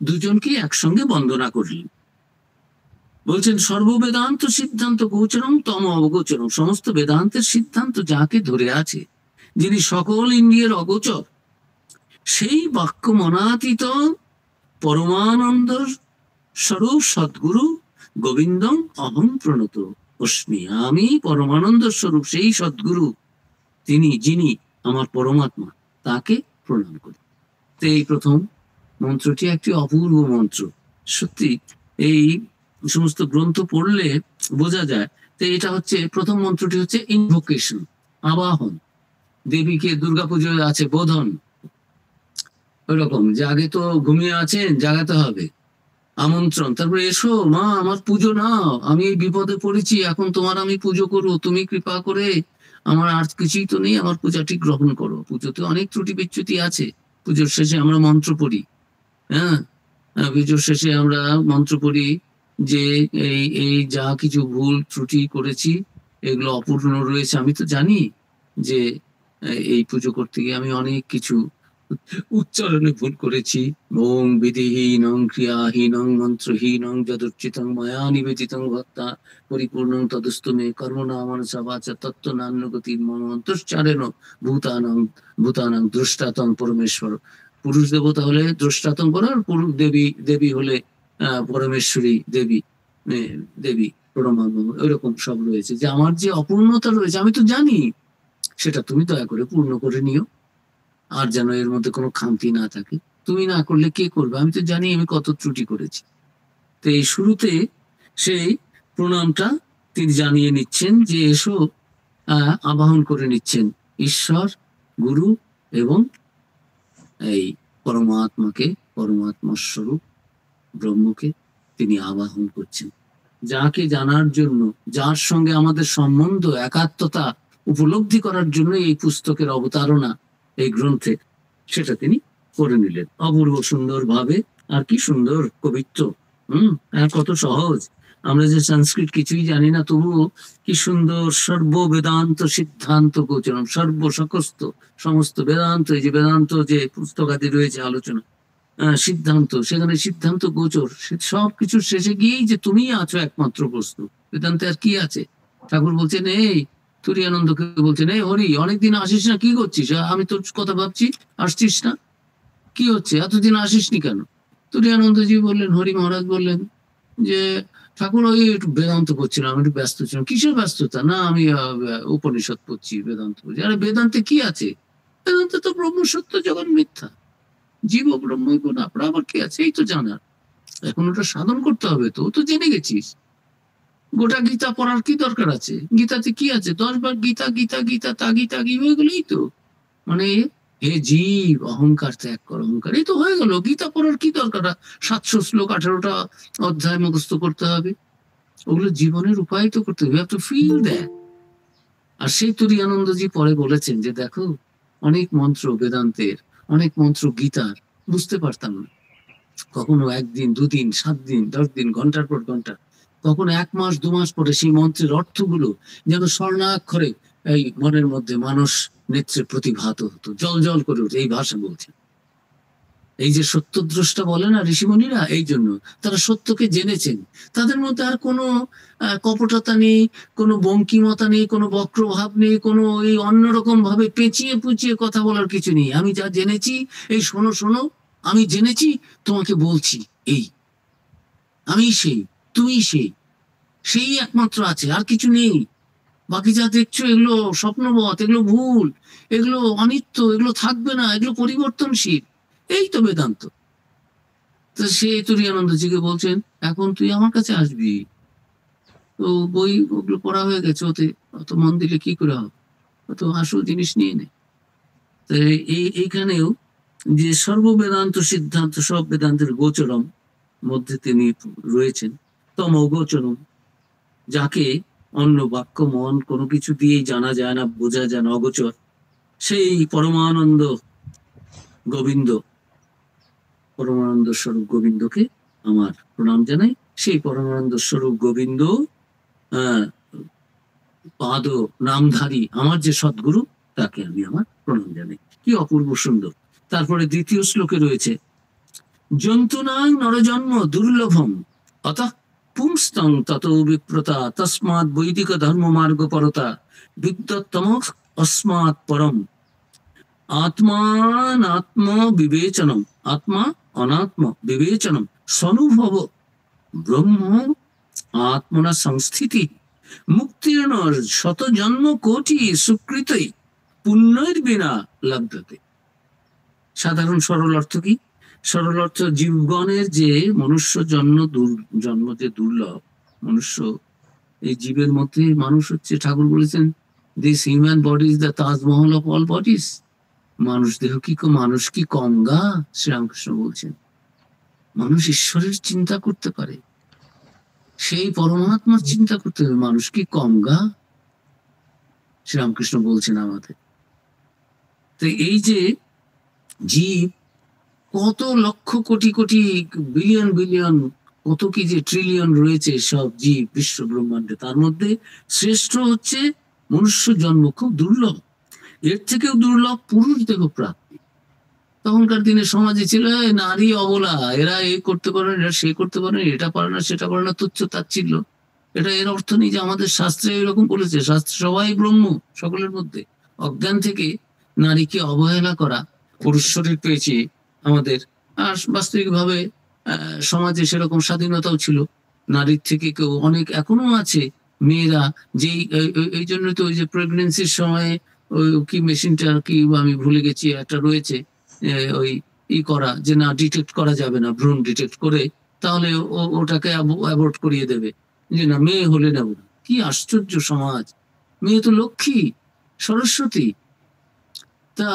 দুজনকে একসঙ্গে বন্দনা করলেন। বলছেন সর্ববেদান্ত সিদ্ধান্ত গোচরম তম অবগোচরম, সমস্ত বেদান্তের সিদ্ধান্ত যাকে ধরে আছে, যিনি সকল ইন্দ্রিয়ের অগোচর, সেই বাক্য মনাতীত পরমানন্দ স্বরূপ সদ্গুরু গোবিন্দম অহং প্রণত অস্মি, আমি পরমানন্দ স্বরূপ সেই সদ্গুরু, তিনি যিনি আমার পরমাত্মা, তাকে প্রণাম করি। তো এই প্রথম মন্ত্রটি একটি অপূর্ব মন্ত্র। সত্যি এই সমস্ত গ্রন্থ পড়লে বোঝা যায়। তো এটা হচ্ছে প্রথম মন্ত্রটি হচ্ছে ইনভোকেশন, আবাহন। দেবীকে দুর্গাপুজোয় আছে বোধন, ওইরকম যে আগে তো ঘুমিয়ে আছেন, জাগাতে হবে, আমন্ত্রণ, তারপরে এসো মা আমার পুজো নাও, আমি এই বিপদে পড়েছি, এখন তোমার আমি পুজো করবো, তুমি কৃপা করে, আমার আর কিছুই তো নেই, আমার পূজাটি গ্রহণ করো। পুজোতে অনেক ত্রুটি বিচ্যুতি আছে, পুজোর শেষে আমরা মন্ত্র পড়ি, হ্যাঁ, পুজোর শেষে আমরা মন্ত্র পড়ি যে এই এই যা কিছু ভুল ত্রুটি করেছি, এগুলো অপূর্ণ রয়েছে, আমি তো জানি যে এই পুজো করতে গিয়ে আমি অনেক কিছু উচ্চারণে ভুল করেছি। ওং বিধিহীনং ক্রিয়াহীনং মন্ত্রহীনং যদুচ্চিতং ময়া নিবেদিতং ভক্তা পরিপূর্ণং তদস্তু মে কর্মণা মনসা বাচা তত্ত্ব নান্যগতির মম অন্তশ্চারেণ ভূতানাং ভূতানাং দ্রষ্টাতং পরমেশ্বর। পুরুষ দেবতা হলে দ্রষ্টাতং পরার, পুরুষ দেবী, দেবী হলে পরমেশ্বরী দেবী, দেবী প্রণাম, এরকম সব রয়েছে। যে আমার যে অপূর্ণতা রয়েছে আমি তো জানি, সেটা তুমি দয়া করে পূর্ণ করে নিও, আর যেন এর মধ্যে কোনো খামতি না থাকে। তুমি না করলে কে করবে, আমি তো জানি আমি কত ত্রুটি করেছি। তো এই শুরুতে সেই প্রণামটা তিনি জানিয়ে নিচ্ছেন, যে এসো, আবাহন করে নিচ্ছেন ঈশ্বর, গুরু এবং এই পরমাত্মাকে, পরমাত্মার স্বরূপ ব্রহ্মকে তিনি আবাহন করছেন, যাকে জানার জন্য, যার সঙ্গে আমাদের সম্বন্ধ, একাত্মতা উপলব্ধি করার জন্য এই পুস্তকের অবতারণা, এই গ্রন্থে, সেটা তিনি করে নিলেন অপূর্ব সুন্দর ভাবে। আর কি সুন্দর কবিত্ব, আর কত সহজ। আমরা যে সংস্কৃত কিছুই জানি না, তবুও কি সুন্দর সর্ব বেদান্ত সিদ্ধান্ত গোচরম, সর্বসকস্ত সমস্ত বেদান্ত, এই যে বেদান্ত যে পুস্তকাদি রয়েছে আলোচনা, সিদ্ধান্ত, সেখানে সিদ্ধান্ত গোচর, সবকিছুর শেষে গিয়েই যে তুমি আছো একমাত্র বস্তু। বেদান্তে আর কি আছে? ঠাকুর বলছেন, এই তুরীয়ানন্দকে বলছেন, এই হরি অনেকদিন আসিস না, কি করছিস? আমি তোর কথা ভাবছি, আসছিস না, কি হচ্ছে, এতদিন আসিসনি কেন? তুরীয়ানন্দজি বললেন, হরি মহারাজ বললেন যে ঠাকুর ওই একটু বেদান্ত পড়ছিলাম, আমি একটু ব্যস্ত ছিলাম। কিসের ব্যস্ততা? না আমি উপনিষদ পড়ছি, বেদান্ত পড়ছি। আরে বেদান্তে কি আছে? বেদান্তে তো ব্রহ্ম সত্য, জগৎ মিথ্যা, জীব ব্রহ্মৈব না, আবার কি আছে? এই তো জানার। এখন ওটা সাধন করতে হবে। তো তো জেনে গেছিস। গোটা গীতা পড়ার কি দরকার আছে? গীতাতে কি আছে? 10 বার গীতা গীতা গীতা তাগি তাগি হয়ে গেলেই তো। মানে হে জীব, অহংকার ত্যাগ কর, অহংকার, এই তো হয়ে গেল। গীতা পড়ার কি দরকার? 700 শ্লোক 18টা অধ্যায় মুখস্থ করতে হবে? ওগুলো জীবনের রূপায়িত করতে হবে, টু ফিল দ্যাট। আর সেই তুরীয়ানন্দজি পরে বলেছেন যে দেখো, অনেক মন্ত্র বেদান্তের, অনেক মন্ত্র গীতার বুঝতে পারতাম না। কখনো 1 দিন 2 দিন 7 দিন 10 দিন, ঘন্টার পর ঘন্টা, কখনো 1 মাস 2 মাস পরে সেই মন্ত্রের অর্থগুলো যেন স্বর্ণাক্ষরে এই মনের মধ্যে মানুষ নেত্রে প্রতিভাত হতো, জল জল করে উঠে। এই ভাষা বলছে। এই যে সত্যদ্রষ্টা বলে না ঋষিমুনিরা, এই জন্য তারা সত্যকে জেনেছেন। তাদের মধ্যে আর কোনো কপটতা নেই, কোনো বঙ্কিমতা নেই, কোনো বক্রভাব নেই, কোনো এই অন্যরকম ভাবে পেঁচিয়ে পুচিয়ে কথা বলার কিছু নেই। আমি যা জেনেছি, এই শোনো শোনো, আমি জেনেছি, তোমাকে বলছি। এই আমি সেই, তুমি সেই, সেই একমাত্র আছে, আর কিছু নেই। বাকি যা দেখছো এগুলো স্বপ্নবৎ, এগুলো ভুল, এগুলো অনিত্য, এগুলো থাকবে না, এগুলো পরিবর্তনশীল। এই তো বেদান্ত। তো সে তুরীয়ানন্দজিকে বলছেন, এখন তুই আমার কাছে আসবি। তো বই ওগুলো পড়া হয়ে গেছে, ওতে অত মন দিলে কি করে হবে? অত আসল জিনিস নিয়ে নে। তো এইখানেও যে সর্ববেদান্ত সিদ্ধান্ত, সব বেদান্তের গোচরম মধ্যে তিনি রয়েছেন, তম গোচরম, যাকে অন্য বাক্য মন কোনো কিছু দিয়েই জানা যায় না, বোঝা যায় না, অগোচর, সেই পরমানন্দ গোবিন্দ, পরমানন্দ স্বরূপ গোবিন্দকে আমার প্রণাম জানাই। সেই পরমানন্দ স্বরূপ গোবিন্দ পাদ নামধারী আমার যে সদ্গুরু, তাকে আমি আমার প্রণাম জানাই। কি অপূর্ব সুন্দর। তারপরে দ্বিতীয় শ্লোকে রয়েছে, জন্তুনাং নরজন্ম দুর্লভম অতঃ পুংস্তং তত বিপ্রতা তস্মাৎ বৈদিক ধর্ম মার্গ পরতা বিদ্যত্তম অস্মাৎ পরম আত্মানাত্ম বিবেচনম, আত্মা অনাত্ম বিবেচনম সনুভব ব্রহ্ম আত্মনা সংস্থিতি মুক্তির্ণ শত জন্ম কোটি সুকৃতই পুণ্যের বিনা লব্ধতে। সাধারণ সরল অর্থ কি? সরল অর্থ, জীবগণের যে মনুষ্য জন্ম যে দুর্লভ, মনুষ্য এই জীবের মধ্যে মানুষ হচ্ছে, ঠাকুর বলেছেন, this human body is the Taj Mahal of all bodies. মানুষ দেহ কি মানুষ কি কম গা? শ্রীরামকৃষ্ণ বলছেন, মানুষ ঈশ্বরের চিন্তা করতে পারে, সেই পরমাত্মার চিন্তা করতে হবে, মানুষ কি কম গা? শ্রীরামকৃষ্ণ বলছেন আমাদের। তো এই যে জীব, কত লক্ষ কোটি কোটি বিলিয়ন বিলিয়ন, কত কি যে ট্রিলিয়ন রয়েছে সব জীব বিশ্ব ব্রহ্মাণ্ডে, তার মধ্যে শ্রেষ্ঠ হচ্ছে মনুষ্য জন্ম, খুব দুর্লভ। এর থেকেও দুর্লভ পুরুষ দেহ প্রাপ্তি। তখনকার দিনে সমাজে ছিল নারী অবলা, এরা এই করতে পারে না, এরা সে করতে পারে না, এটা পারে না, সেটা পারে না, তুচ্ছ তাচ্ছিল্য। এটা এর অর্থ নেই যে আমাদের শাস্ত্রে এরকম বলেছে। শাস্ত্রে সবাই ব্রহ্ম, সকলের মধ্যে। অজ্ঞান থেকে নারীকে অবহেলা করা, পুরুষ শরীর পেয়েছি আমাদের। আর বাস্তবিকভাবে সমাজে সেরকম স্বাধীনতাও ছিল। নারীর থেকে কেউ অনেক এখনো আছে মেয়েরা, যেই এই জন্য তো ওই যে প্রেগনেন্সির সময় ওই কি মেশিনটা কি আমি ভুলে গেছি, একটা রয়েছে ওই করা, যে না ডিটেক্ট করা যাবে না, ভ্রূণ ডিটেক্ট করে তাহলে ওটাকে অ্যাবর্ট করিয়ে দেবে, যে না মেয়ে হলে নেব না। কি আশ্চর্য সমাজ! মেয়ে তো লক্ষ্মী, সরস্বতী। তা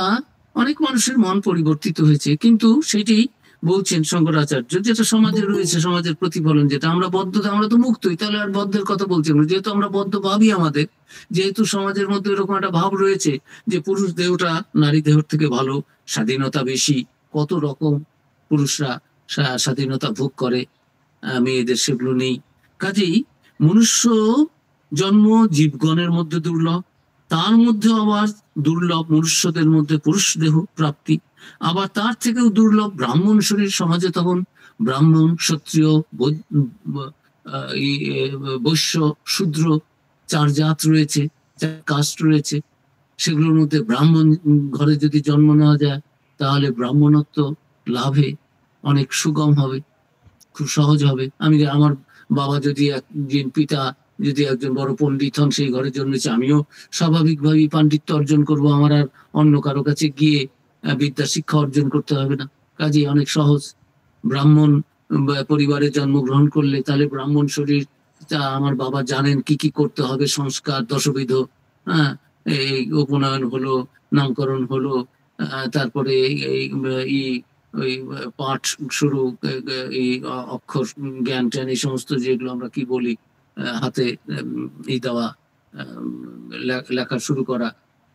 অনেক মানুষের মন পরিবর্তিত হয়েছে, কিন্তু সেটি বলছেন শঙ্করাচার্য, যেটা সমাজে রয়েছে, সমাজের প্রতিফলন, যেটা আমরা বদ্ধ, আমরা তো মুক্তই, তাহলে আর বদ্ধের কথা বলছি না। যেহেতু আমরা বদ্ধ ভাবি, আমাদের যেহেতু সমাজের মধ্যে এরকম একটা ভাব রয়েছে যে পুরুষ দেহটা নারী দেহর থেকে ভালো, স্বাধীনতা বেশি, কত রকম পুরুষরা স্বাধীনতা ভোগ করে, মেয়েদের সেগুলো নেই। কাজেই মনুষ্য জন্ম জীবগণের মধ্যে দুর্লভ, তার মধ্যে আবার দুর্লভ মনুষ্যদের মধ্যে পুরুষ দেহ প্রাপ্তি। আবার তার থেকেও দুর্লভ ব্রাহ্মণ শরীর। সমাজে তখন ব্রাহ্মণ, ক্ষত্রিয়, বৈশ্য, শূদ্র 4 জাত রয়েছে, 4 কাস্ট রয়েছে। সেগুলোর মধ্যে ব্রাহ্মণ ঘরে যদি জন্ম নেওয়া যায়, তাহলে ব্রাহ্মণত্ব লাভে অনেক সুগম হবে, খুব সহজ হবে। আমি আমার বাবা যদি একজন পিতা যদি একজন বড় পণ্ডিত হন, সেই ঘরে জন্মেছে, আমিও স্বাভাবিকভাবেই পাণ্ডিত্য অর্জন করব। আমার আর অন্য কারো কাছে গিয়ে বিদ্যা শিক্ষা অর্জন করতে হবে না। কাজেই অনেক সহজ। ব্রাহ্মণ পরিবারে জন্মগ্রহণ করলে তাহলে ব্রাহ্মণ শরীর, আমার বাবা জানেন কি কি করতে হবে, সংস্কার দশবিধ, হ্যাঁ, এই উপনয়ন হলো, নামকরণ হলো, তারপরে এই ওই পাঠ শুরু, এই অক্ষর জ্ঞান ট্যান, এই সমস্ত যেগুলো আমরা কি বলি, হাতে এই দেওয়া, লেখা শুরু করা,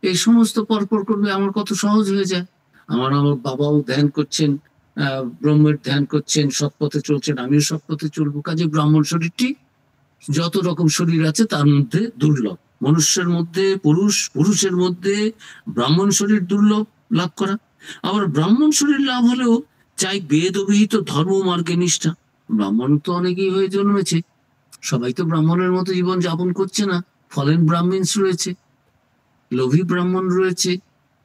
এই সমস্ত পরপর করবে, আমার কত সহজ হয়ে যায়। আমার বাবাও ধ্যান করছেন, ব্রহ্মের ধ্যান করছেন, সৎপথে চলছেন, আমিও সৎপথে চলবো। কাজে ব্রাহ্মণ শরীরটি যত রকম শরীর আছে তার মধ্যে দুর্লভ। মনুষ্যের মধ্যে পুরুষের মধ্যে ব্রাহ্মণ শরীর দুর্লভ লাভ করা। আবার ব্রাহ্মণ শরীর লাভ হলেও চাই বেদ অভিহিত ধর্ম মার্গে নিষ্ঠা। ব্রাহ্মণ তো অনেকেই হয়ে জন্মেছে, সবাই তো ব্রাহ্মণের মতো জীবন যাপন করছে না। ফলেন ব্রাহ্মণ রয়েছে, লোভী ব্রাহ্মণ রয়েছে,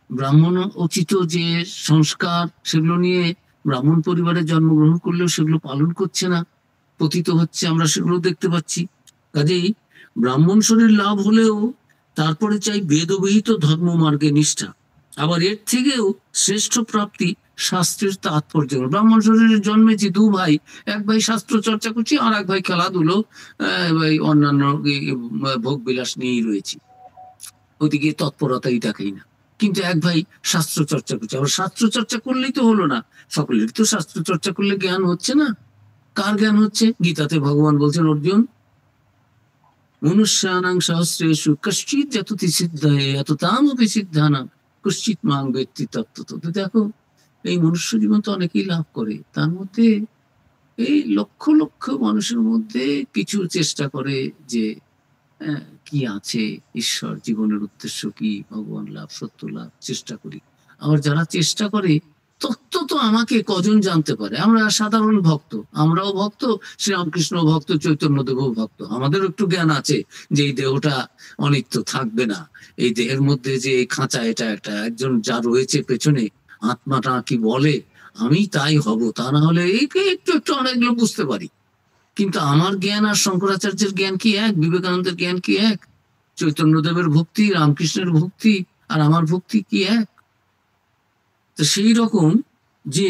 ব্রাহ্মণ উচিত যে সংস্কার সেগুলো নিয়ে ব্রাহ্মণ পরিবারে জন্মগ্রহণ করলেও সেগুলো পালন করছে না, পতিত হচ্ছে, আমরা সেগুলো দেখতে পাচ্ছি। কাজেই ব্রাহ্মণ শরীর লাভ হলেও তারপরে চাই বেদবিহিত ধর্ম মার্গে নিষ্ঠা। আবার এর থেকেও শ্রেষ্ঠ প্রাপ্তি শাস্ত্রের তাৎপর্য। ব্রাহ্মণ শরীরে জন্মেছি দু ভাই, এক ভাই শাস্ত্র চর্চা করছি, আর এক ভাই খেলাধুলো, অন্যান্য ভোগ বিলাস নিয়েই রয়েছি, ওদিকে তৎপরতাই দেখাই না। কিন্তু এক ভাই শাস্ত্র চর্চা করছে। আবার শাস্ত্র চর্চা করলেই তো হলো না, সকলের তো শাস্ত্র চর্চা করলে জ্ঞান হচ্ছে না। কার জ্ঞান হচ্ছে? গীতাতে ভগবান বলছেন, অর্জুন, মনুষ্যানাং সহস্রেষু কশ্চিৎ যততি সিদ্ধায় এততামপি সিদ্ধানাং কশ্চিৎ মাং বেত্তি তত্ত্বতৎ। দেখো, এই মনুষ্য জীবন তো অনেকেই লাভ করে, তার মধ্যে এই লক্ষ লক্ষ মানুষের মধ্যে কিছু চেষ্টা করে যে কি আছে, ঈশ্বর, জীবনের উদ্দেশ্য কি, ভগবান লাভ, সত্য লাভ, চেষ্টা করি। আবার যারা চেষ্টা করে, তত্ত্ব তো আমাকে কজন জানতে পারে? আমরা সাধারণ ভক্ত, আমরাও ভক্ত, শ্রীরামকৃষ্ণ ভক্ত, চৈতন্যদেব ভক্ত। আমাদেরও একটু জ্ঞান আছে যে এই দেহটা অনিত্য, থাকবে না, এই দেহের মধ্যে যে খাঁচা, এটা একটা একজন যা রয়েছে পেছনে, আত্মাটা কি বলে, আমি তাই হব, তা না হলে এই একটু একটু অনেকগুলো বুঝতে পারি। কিন্তু আমার জ্ঞান আর শঙ্করাচার্যের জ্ঞান কি এক? বিবেকানন্দের জ্ঞান কি এক? চৈতন্যদেবের ভক্তি, রামকৃষ্ণের ভক্তি আর আমার ভক্তি কি এক? তো সেই রকম যে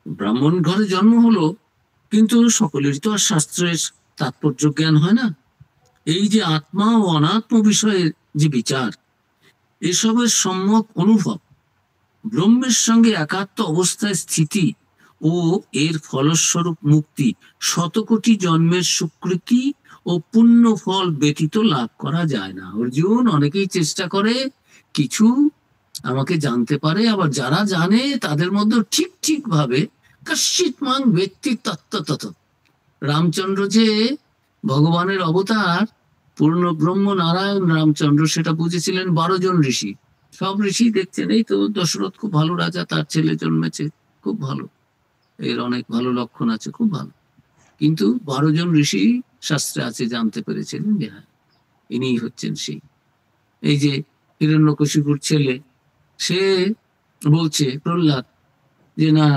ব্রাহ্মণ ঘরে জন্ম হলো, কিন্তু সকলেরই তো আর শাস্ত্রের তাৎপর্য জ্ঞান হয় না। এই যে আত্মা ও অনাত্ম বিষয়ের যে বিচার, এসবের সম্যক অনুভব, ব্রহ্মের সঙ্গে একাত্ম অবস্থায় স্থিতি ও এর ফলস্বরূপ মুক্তি শতকোটি জন্মের স্বীকৃতি ও পুণ্য ফল ব্যতীত লাভ করা যায় না। অর্জুন, অনেকেই চেষ্টা করে কিছু আমাকে জানতে পারে, আবার যারা জানে তাদের মধ্যে ঠিক ঠিক ভাবে কশ্চিৎ মাং ব্যক্তি তত্ত্বতৎ। রামচন্দ্র যে ভগবানের অবতার, পূর্ণ ব্রহ্ম নারায়ণ রামচন্দ্র, সেটা বুঝেছিলেন 12 জন ঋষি। সব ঋষি দেখছেন, এই তো দশরথ খুব ভালো রাজা, তার ছেলে জন্মেছে, খুব ভালো, এর অনেক ভালো লক্ষণ আছে, খুব ভালো। কিন্তু 12 জন ঋষি শাস্ত্রে আছে জানতে পেরেছিলেন যে হ্যাঁ, ইনিই হচ্ছেন সেই। এই যে হিরণ্যকশিপুর ছেলে, সে বলছে প্রহ্লাদ যে না,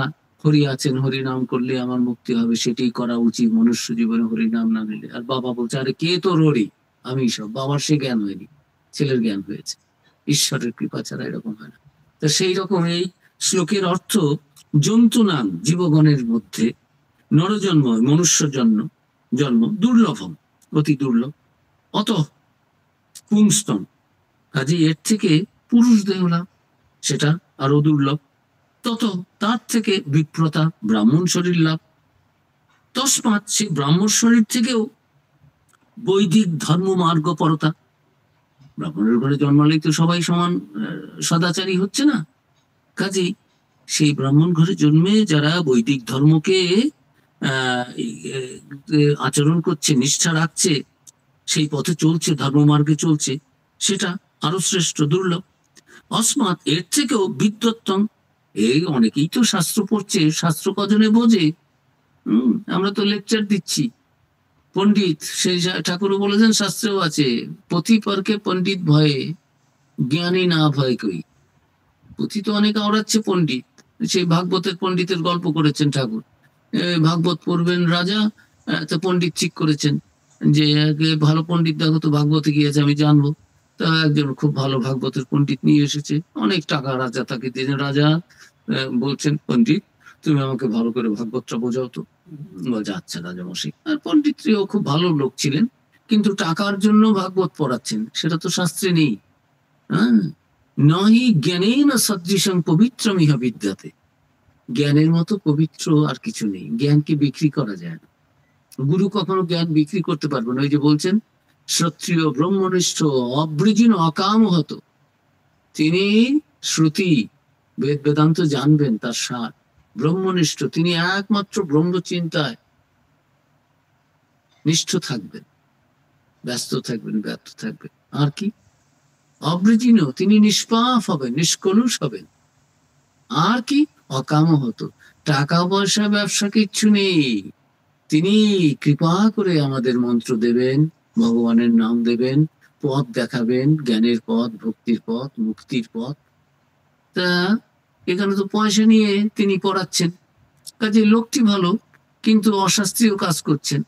হরি আছেন, হরি নাম করলে আমার মুক্তি হবে, সেটাই করা উচিত মনুষ্য জীবনে, হরি নাম না নিলে। আর বাবা বলছে, আরে কে তোর হরি? আমি সব। বাবার সে জ্ঞান হয়নি, ছেলের জ্ঞান হয়েছে। ঈশ্বরের কৃপা ছাড়া এরকম হয় না। তা সেই রকম এই শ্লোকের অর্থ, জন্তু নাম জীবগণের মধ্যে নরজন্ম, মনুষ্য জন্ম দুর্লভম, অতি দুর্লভ, অত পুংস্তম, কাজে এর থেকে পুরুষ দেহ লাভ সেটা আরো দুর্লভ, তত তার থেকে বিপ্রতা ব্রাহ্মণ শরীর লাভ। তস্মাৎ সেই ব্রাহ্মণ শরীর থেকেও বৈদিক ধর্ম মার্গ পরতা। ব্রাহ্মণের ঘরে জন্মালেই তো সবাই সমান সদাচারী হচ্ছে না। কাজেই সেই ব্রাহ্মণ ঘরে জন্মে যারা বৈদিক ধর্মকে আচরণ করছে, নিষ্ঠা রাখছে, সেই পথে চলছে, ধর্ম মার্গে চলছে, সেটা আরো শ্রেষ্ঠ, দুর্লভ। অস্মাৎ, এর থেকেও বিদ্বত্তম, এই অনেকেই তো শাস্ত্র পড়ছে, শাস্ত্র কজনে বোঝে? আমরা তো লেকচার দিচ্ছি, পণ্ডিত, সেই ঠাকুরও বলেছেন, শাস্ত্রেও আছে, পথি পরকে পণ্ডিত ভয়ে, জ্ঞানী না ভয় কই। পুঁথি তো অনেক আওড়াচ্ছে পণ্ডিত, সেই ভাগবতের পণ্ডিতের গল্প করেছেন ঠাকুর। ভাগবত পড়বেন রাজা, তো পণ্ডিত ঠিক করেছেন যে ভালো পণ্ডিত দেখো তো, ভাগবতে গিয়েছে আমি জানবো। তা একজন খুব ভালো ভাগবতের পণ্ডিত নিয়ে এসেছে, অনেক টাকা রাজা তাকে দিয়েছেন। রাজা বলছেন, পণ্ডিত তুমি আমাকে ভালো করে ভাগবতটা বোঝাও তো। বলছে আচ্ছা রাজামশাই। আর পণ্ডিতও খুব ভালো লোক ছিলেন, কিন্তু টাকার জন্য ভাগবত পড়াচ্ছেন, সেটা তো শাস্ত্রে নেই। হ্যাঁ, নহি জ্ঞানেন সদৃশং পবিত্রম ইহা বিদ্যাতে। জ্ঞানের মতো পবিত্র আর কিছু নেই। জ্ঞানকে বিক্রি করা যায় না। গুরু কখনো জ্ঞান বিক্রি করতে পারবে না। ওই যে বলছেন, ক্ষত্রিয় ব্রহ্মনিষ্ঠ অবৃজিন অকামহত। তিনি শ্রুতি বেদ বেদান্ত জানবেন, তার সার ব্রহ্মনিষ্ঠ, তিনি একমাত্র ব্রহ্ম চিন্তায় নিষ্ঠ থাকবেন, ব্যস্ত থাকবেন, ব্যর্থ থাকবেন। আর কি? অবৃজিন, তিনি নিষ্পাপ হবেন, নিষ্কলুষ হবেন। আর কি? অকাম হতো, টাকা পয়সা ব্যবসা কিচ্ছু নেই। তিনি কৃপা করে আমাদের মন্ত্র দেবেন, ভগবানের নাম দেবেন, পথ দেখাবেন, জ্ঞানের পথ, ভক্তির পথ, মুক্তির পথ। তা এখানে তো পয়সা নিয়ে তিনি পড়াচ্ছেন, কাজে লোকটি ভালো কিন্তু অশাস্ত্রীয় কাজ করছেন।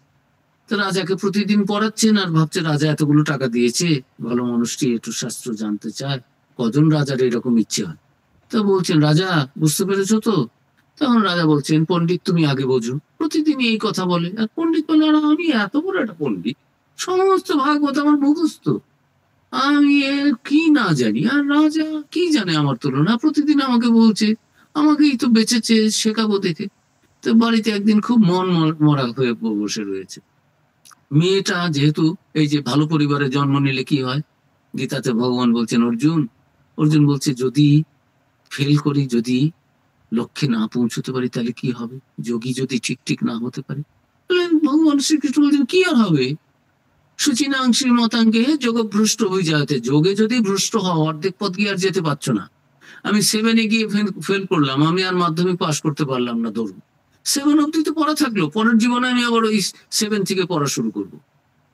তো রাজাকে প্রতিদিন পড়াচ্ছেন আর ভাবছে রাজা এতগুলো টাকা দিয়েছে, ভালো মানুষটি একটু শাস্ত্র জানতে চায়। কজন রাজার এরকম ইচ্ছে হয়? তো বলছেন, রাজা বুঝতে পেরেছো তো? তখন রাজা বলছেন, পণ্ডিত তুমি আগে বোঝো। প্রতিদিন এই কথা বলে, আর পণ্ডিত বলে, আর আমি এত বড় একটা পণ্ডিত, সমস্ত ভাগবত আমার মুখস্থ, আমি এর কি না জানি। আর রাজা কি জানে আমার তুলনা? প্রতিদিন আমাকে বলছে, আমাকেই তো বেঁচেছে শেখাবো দেখে। তো বাড়িতে একদিন খুব মন মরা হয়ে বসে রয়েছে। মেয়েটা যেহেতু এই যে ভালো পরিবারে জন্ম নিলে কি হয়, গীতাতে ভগবান বলছেন অর্জুন, অর্জুন বলছে যদি ফেল করি, যদি লক্ষ্যে না পৌঁছতে পারি তাহলে কি হবে? যোগী যদি ঠিক ঠিক না হতে পারে, ভগবান শ্রীকৃষ্ণ বলছেন কি আর হবে? সুচিনাংশী মতাঙ্গে যোগ ভ্রষ্ট হয়ে যাতে। যোগে যদি ভ্রষ্ট হওয়া, অর্ধেক পথ গিয়ে আর যেতে পারছো না। আমি 7-এ গিয়ে ফেল করলাম, আমি আর মাধ্যমিক পাশ করতে পারলাম না, ধরুন 7 অব্দি তো পড়া থাকলো, পরের জীবনে আমি আবার ওই 7 থেকে পড়া শুরু করব।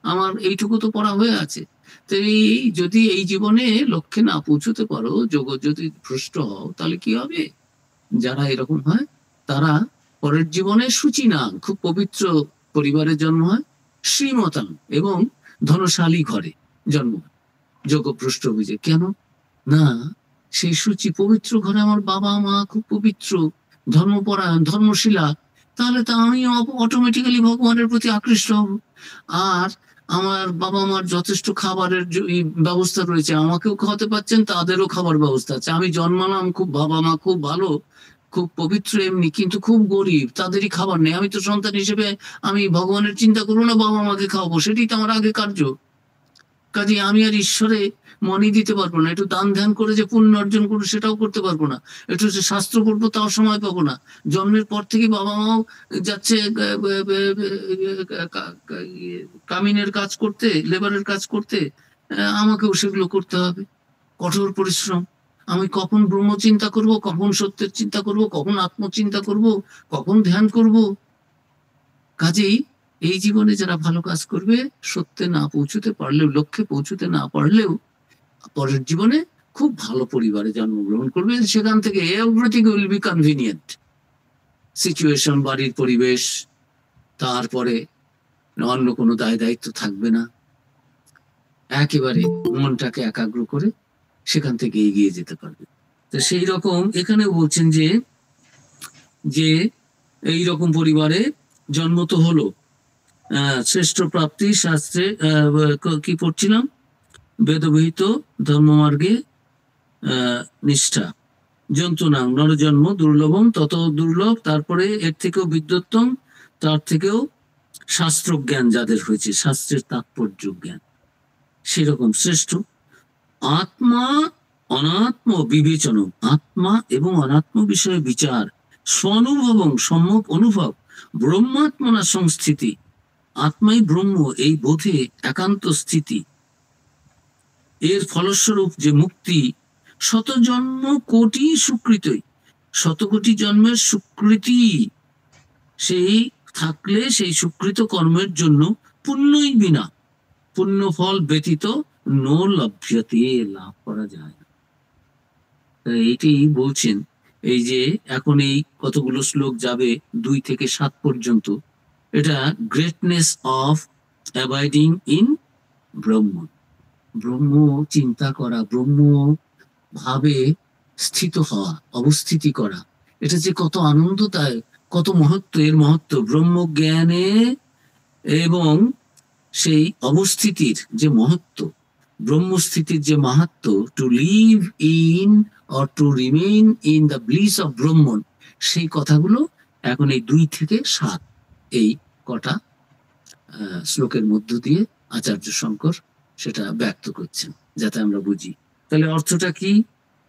আমার এইটুকু তো পড়া হয়ে আছে। তো এই যদি এই জীবনে লক্ষ্যে না পৌঁছতে পারো, যোগ যদি ভ্রষ্ট হও, তাহলে কি হবে? যারা এরকম হয় তারা পরের জীবনে সুচিনাং, খুব পবিত্র পরিবারে জন্ম হয়, শ্রীমতাং এবং ধনশালী ঘরে জন্ম হয়, যোগভ্রষ্ট হয়েছে। কেন না? সেই সূচি পবিত্র ঘরে আমার বাবা মা খুব পবিত্র, ধর্মপরায়ণ, ধর্মশীলা, তাহলে তো আমি অটোমেটিক্যালি ভগবানের প্রতি আকৃষ্ট হব। আর আমার বাবা মার যথেষ্ট খাবারের ব্যবস্থা রয়েছে, আমাকেও খাওয়াতে পারছেন, তাদেরও খাবার ব্যবস্থা আছে। আমি জন্মালাম খুব, বাবা মা খুব ভালো, খুব পবিত্র এমনি, কিন্তু খুব গরিব, তাদেরই খাবার নেই। আমি তো সন্তান হিসেবে আমি ভগবানের চিন্তা করবো না, বাবা মাকে খাওয়াবো, সেটাই তো আমার আগে কার্য। কাজে আমি আর ঈশ্বরে মনই দিতে পারবো না। একটু দান ধ্যান করে যে পুণ্য অর্জন করবো সেটাও করতে পারবো না। একটু যে শাস্ত্র পড়বো তাও সময় পাবো না। জন্মের পর থেকে বাবা মাও যাচ্ছে কামিনের কাজ করতে, লেবারের কাজ করতে, আমাকেও সেগুলো করতে হবে, কঠোর পরিশ্রম। আমি কখন ব্রহ্ম চিন্তা করব, কখন সত্যের চিন্তা করব, কখন আত্মচিন্তা করব, কখন ধ্যান করব। কাজেই এই জীবনে যারা ভালো কাজ করবে, সত্যে না পৌঁছতে পারলেও, লক্ষ্যে পৌঁছতে না পারলেও, পরের জীবনে খুব ভালো পরিবারে জন্মগ্রহণ করবে। সেখান থেকে everything will be convenient. Situation, বাড়ির পরিবেশ, তারপরে অন্য কোনো দায় দায়িত্ব থাকবে না। একেবারে মনটাকে একাগ্র করে সেখান থেকে এগিয়ে যেতে পারবে। তো সেই রকম এখানে বলছেন যে যে এইরকম পরিবারে জন্ম তো হলো, শ্রেষ্ঠ প্রাপ্তি শাস্ত্রে কি পড়ছিলাম, বেদবিহিত ধর্মমার্গে নিষ্ঠা, জন্তুনাং নরজন্ম দুর্লভম তত দুর্লভ। তারপরে এর থেকেও বিদ্যুত্তম, তার থেকেও শাস্ত্র জ্ঞান যাদের হয়েছে, শাস্ত্রের তাৎপর্য জ্ঞান, সেরকম শ্রেষ্ঠ। আত্মা অনাত্ম বিবেচন, আত্মা এবং অনাত্ম বিষয়ে বিচার, স্বনুভবং সম্যক অনুভব, ব্রহ্মাত্মনা সংস্থিতি, আত্মাই ব্রহ্ম এই বোধে একান্ত স্থিতি, এর ফলস্বরূপ যে মুক্তি, শত জন্ম কোটি সুকৃতই, শত কোটি জন্মের সুকৃতি সেই থাকলে সেই সুকৃত কর্মের জন্য পুণ্যই বিনা, পুণ্য ফল ব্যতীত নো লভ্যতে, লাভ করা যায় না। এইটি বলছেন। এই যে এখন এই কতগুলো শ্লোক যাবে 2 থেকে 7 পর্যন্ত, এটা গ্রেটনেস অফ অ্যাবাইডিং ইন ব্রহ্ম। ব্রহ্ম চিন্তা করা, ব্রহ্ম ভাবে স্থিত হওয়া, অবস্থিতি করা, এটা যে কত আনন্দদায়ক, কত মহত্ব, এর মহত্ব ব্রহ্ম জ্ঞানে এবং সেই অবস্থিতির যে মহত্ব, ব্রহ্মস্থিতির যে মাহাত্ম, to live in or to remain in the bliss of Brahman, সেই কথাগুলো এখন এই 2 থেকে 7 এই কটা শ্লোকের মধ্য দিয়ে আচার্য শঙ্কর সেটা ব্যক্ত করছেন, যাতে আমরা বুঝি। তাহলে অর্থটা কি?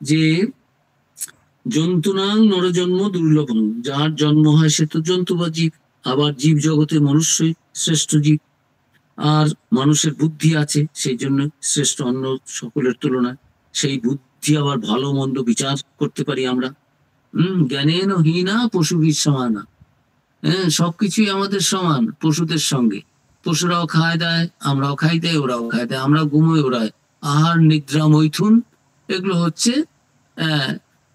যে জন্তুনাং নরজন্ম দুর্লভম, যার জন্ম হয় সে তো জন্তু বা জীব, আবার জীব জগতে মনুষ্যই শ্রেষ্ঠ জীব, আর মানুষের বুদ্ধি আছে, সেই জন্য শ্রেষ্ঠ অন্য সকলের তুলনায়। সেই বুদ্ধি আবার ভালো মন্দ বিচার করতে পারি আমরা। জ্ঞানেন হীনা পশুবির সমানা। হ্যাঁ, সবকিছুই আমাদের সমান পশুদের সঙ্গে। পশুরাও খায় দেয়, আমরাও খাই দেয়, ওরাও খায় দেয়, আমরা ঘুমোই, ওরা আহার নিদ্রা মৈথুন, এগুলো হচ্ছে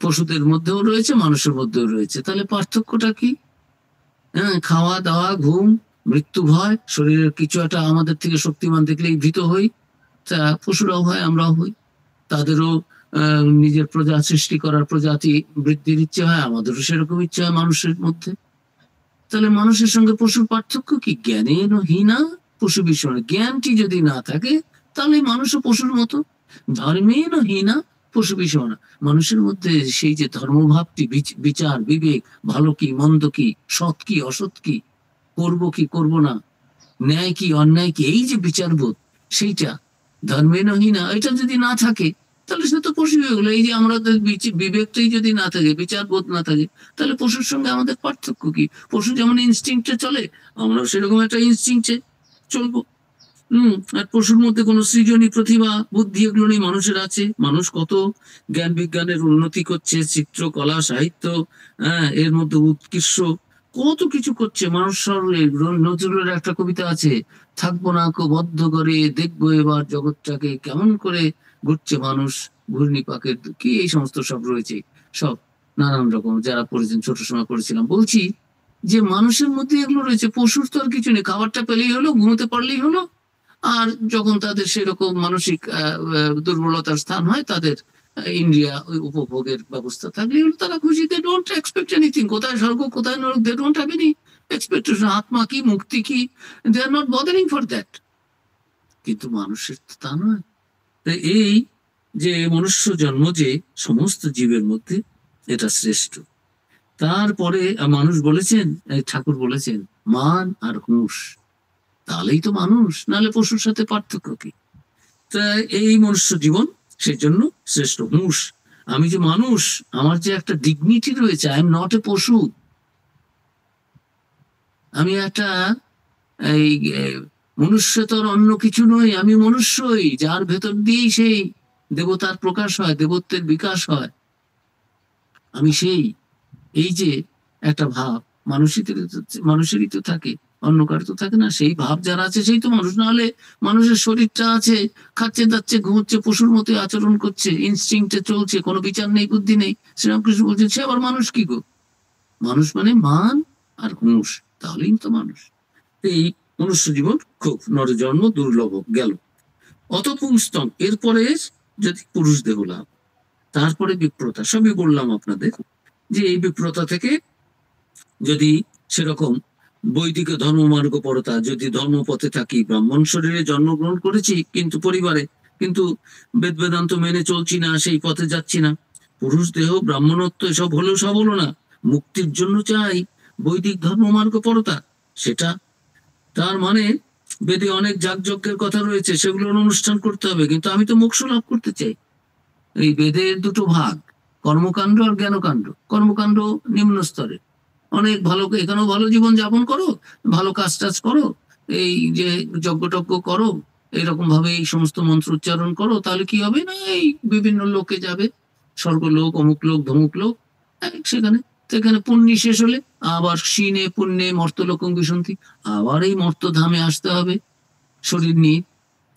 পশুদের মধ্যেও রয়েছে, মানুষের মধ্যেও রয়েছে। তাহলে পার্থক্যটা কি? হ্যাঁ, খাওয়া দাওয়া, ঘুম, মৃত্যু ভয়, শরীরের কিছু একটা আমাদের থেকে শক্তিমান দেখলেই ভীত হই, তা পশুরাও হয়, আমরাও হই। তাদেরও নিজের প্রজা সৃষ্টি করার, প্রজাতি বৃদ্ধির ইচ্ছে হয়, আমাদেরও সেরকম ইচ্ছে হয় মানুষের মধ্যে। তাহলে মানুষের সঙ্গে পশুর পার্থক্য কি? জ্ঞানেন হীনা পশু বিষয়। জ্ঞানটি যদি না থাকে তাহলে মানুষও পশুর মতো। ধর্মেন হীনা পশু বিষয়। মানুষের মধ্যে সেই যে ধর্মভাবটি, বিচার বিবেক, ভালো কি মন্দ কি, সৎ কি অসৎ কি, করব কি করব না, ন্যায় কি অন্যায় কি, এই যে বিচারবোধ, সেইটা ধর্মেন হীনা, এটা যদি না থাকে তাহলে সে তো পশু হয়ে গেলো। এই যে আমাদের বিবেকটাই যদি না থাকে, বিচারবোধ না থাকে, তাহলে পশুর সঙ্গে আমাদের পার্থক্য কি? পশু যেমন ইনস্টিংক্টে চলে, আমরাও সেরকম একটা ইনস্টিংক্টে চলবো। আর পশুর মধ্যে কোনো সৃজনী, প্রতিভা, বুদ্ধি এগুলো নেই, মানুষের আছে। মানুষ কত জ্ঞান বিজ্ঞানের উন্নতি করছে, চিত্রকলা, সাহিত্য, এর মধ্যে উৎকৃষ্ট কত কিছু করছে মানুষ। নজরুলের একটা কবিতা আছে, থাকবো না কো বদ্ধ করে, দেখবো এবার জগৎটাকে কেমন করে ঘুরছে মানুষ, ঘূর্ণিপাকের কি, এই সমস্ত সব রয়েছে, সব নানান রকম। যারা পড়েছেন, ছোট সময় পড়েছিলাম। বলছি যে মানুষের মধ্যে এগুলো রয়েছে, পশুর তো আর কিছু নেই। খাবারটা পেলেই হলো, ঘুমোতে পারলেই হলো, আর যখন তাদের সেরকম মানসিক দুর্বলতার স্থান হয়, তাদের ইন্দ্রিয়া উপভোগের ব্যবস্থা থাকলে হলো, তারা খুশি। They don't expect anything. কোথায় স্বর্গ, কোথায় নরক, they don't have any expectation. আত্মা কি, মুক্তি কি, they are not bothering for that. কিন্তু মানুষের তো তা নয়। এই যে মনুষ্য জন্ম, যে সমস্ত জীবের মধ্যে এটা শ্রেষ্ঠ। তারপরে মানুষ বলেছেন, ঠাকুর বলেছেন মান আর হুঁশ, তাহলেই তো মানুষ, নাহলে পশুর সাথে পার্থক্য কি? তা এই মনুষ্য জীবন সেই জন্য শ্রেষ্ঠ। হুঁশ, আমি যে মানুষ, আমার যে একটা ডিগনিটি রয়েছে, আই এম নট এ পশু। আমি একটা এই মনুষ্যতর অন্য কিছু নই, আমি মনুষ্যই, যার ভেতর দিয়েই সেই দেবতার প্রকাশ হয়, দেবত্বের বিকাশ হয়। আমি সেই, এই যে একটা ভাব মানুষেরই তো থাকে, অন্য কার তো থাকে না। সেই ভাব যারা আছে সেই তো মানুষ। না হলে মানুষের শরীরটা আছে, খাচ্ছে দাচ্ছে ঘুমোচ্ছে, পশুর মতো আচরণ করছে, ইনস্টিংক্টে চলছে, কোনো বিচার নেই, বুদ্ধি নেই। শ্রীরামকৃষ্ণ বলছেন সে আবার মানুষ কি গো? মানুষ মানে মান আর হুঁশ, তাহলেই তো মানুষ। এই মনুষ্য জীবন খুব নরজন্ম দুর্লভ গেল। অত পুংস্তম, এরপরে যদি পুরুষ দেহ লাভ, তারপরে বিপ্রতা, সবই বললাম আপনাদের, যে এই বিপ্রতা থেকে যদি সেরকম বৈদিক ধর্মমার্গ পরতা, যদি ধর্মপথে থাকি, ব্রাহ্মণ শরীরে জন্মগ্রহণ করেছি কিন্তু পরিবারে, কিন্তু বেদ বেদান্ত মেনে চলছি না, সেই পথে যাচ্ছি না, পুরুষ দেহ ব্রাহ্মণত্ব এসব হলেও সব হলো না। মুক্তির জন্য চাই বৈদিক ধর্মমার্গ পরতা। সেটা তার মানে বেদে অনেক যাগযজ্ঞের কথা রয়েছে, সেগুলোর অনুষ্ঠান করতে হবে, কিন্তু আমি তো মোক্ষ লাভ করতে চাই। এই বেদের দুটো ভাগ, কর্মকাণ্ড আর জ্ঞানকাণ্ড। কর্মকাণ্ড নিম্ন স্তরে, অনেক ভালো, এখানেও ভালো জীবন যাপন করো, ভালো কাজ টাজ করো, এই যে যজ্ঞ করো, এরকম ভাবে এই সমস্ত মন্ত্র উচ্চারণ করো, তাহলে কি হবে না, এই বিভিন্ন লোকে যাবে, স্বর্গলোক, অমুক লোক, ধমুক লোক, সেখানে সেখানে পুণ্যি শেষ হলে আবার ক্ষীণে পুণ্যে মর্তলোকং বিশন্তি, আবার এই মর্তধামে আসতে হবে শরীর নিয়ে,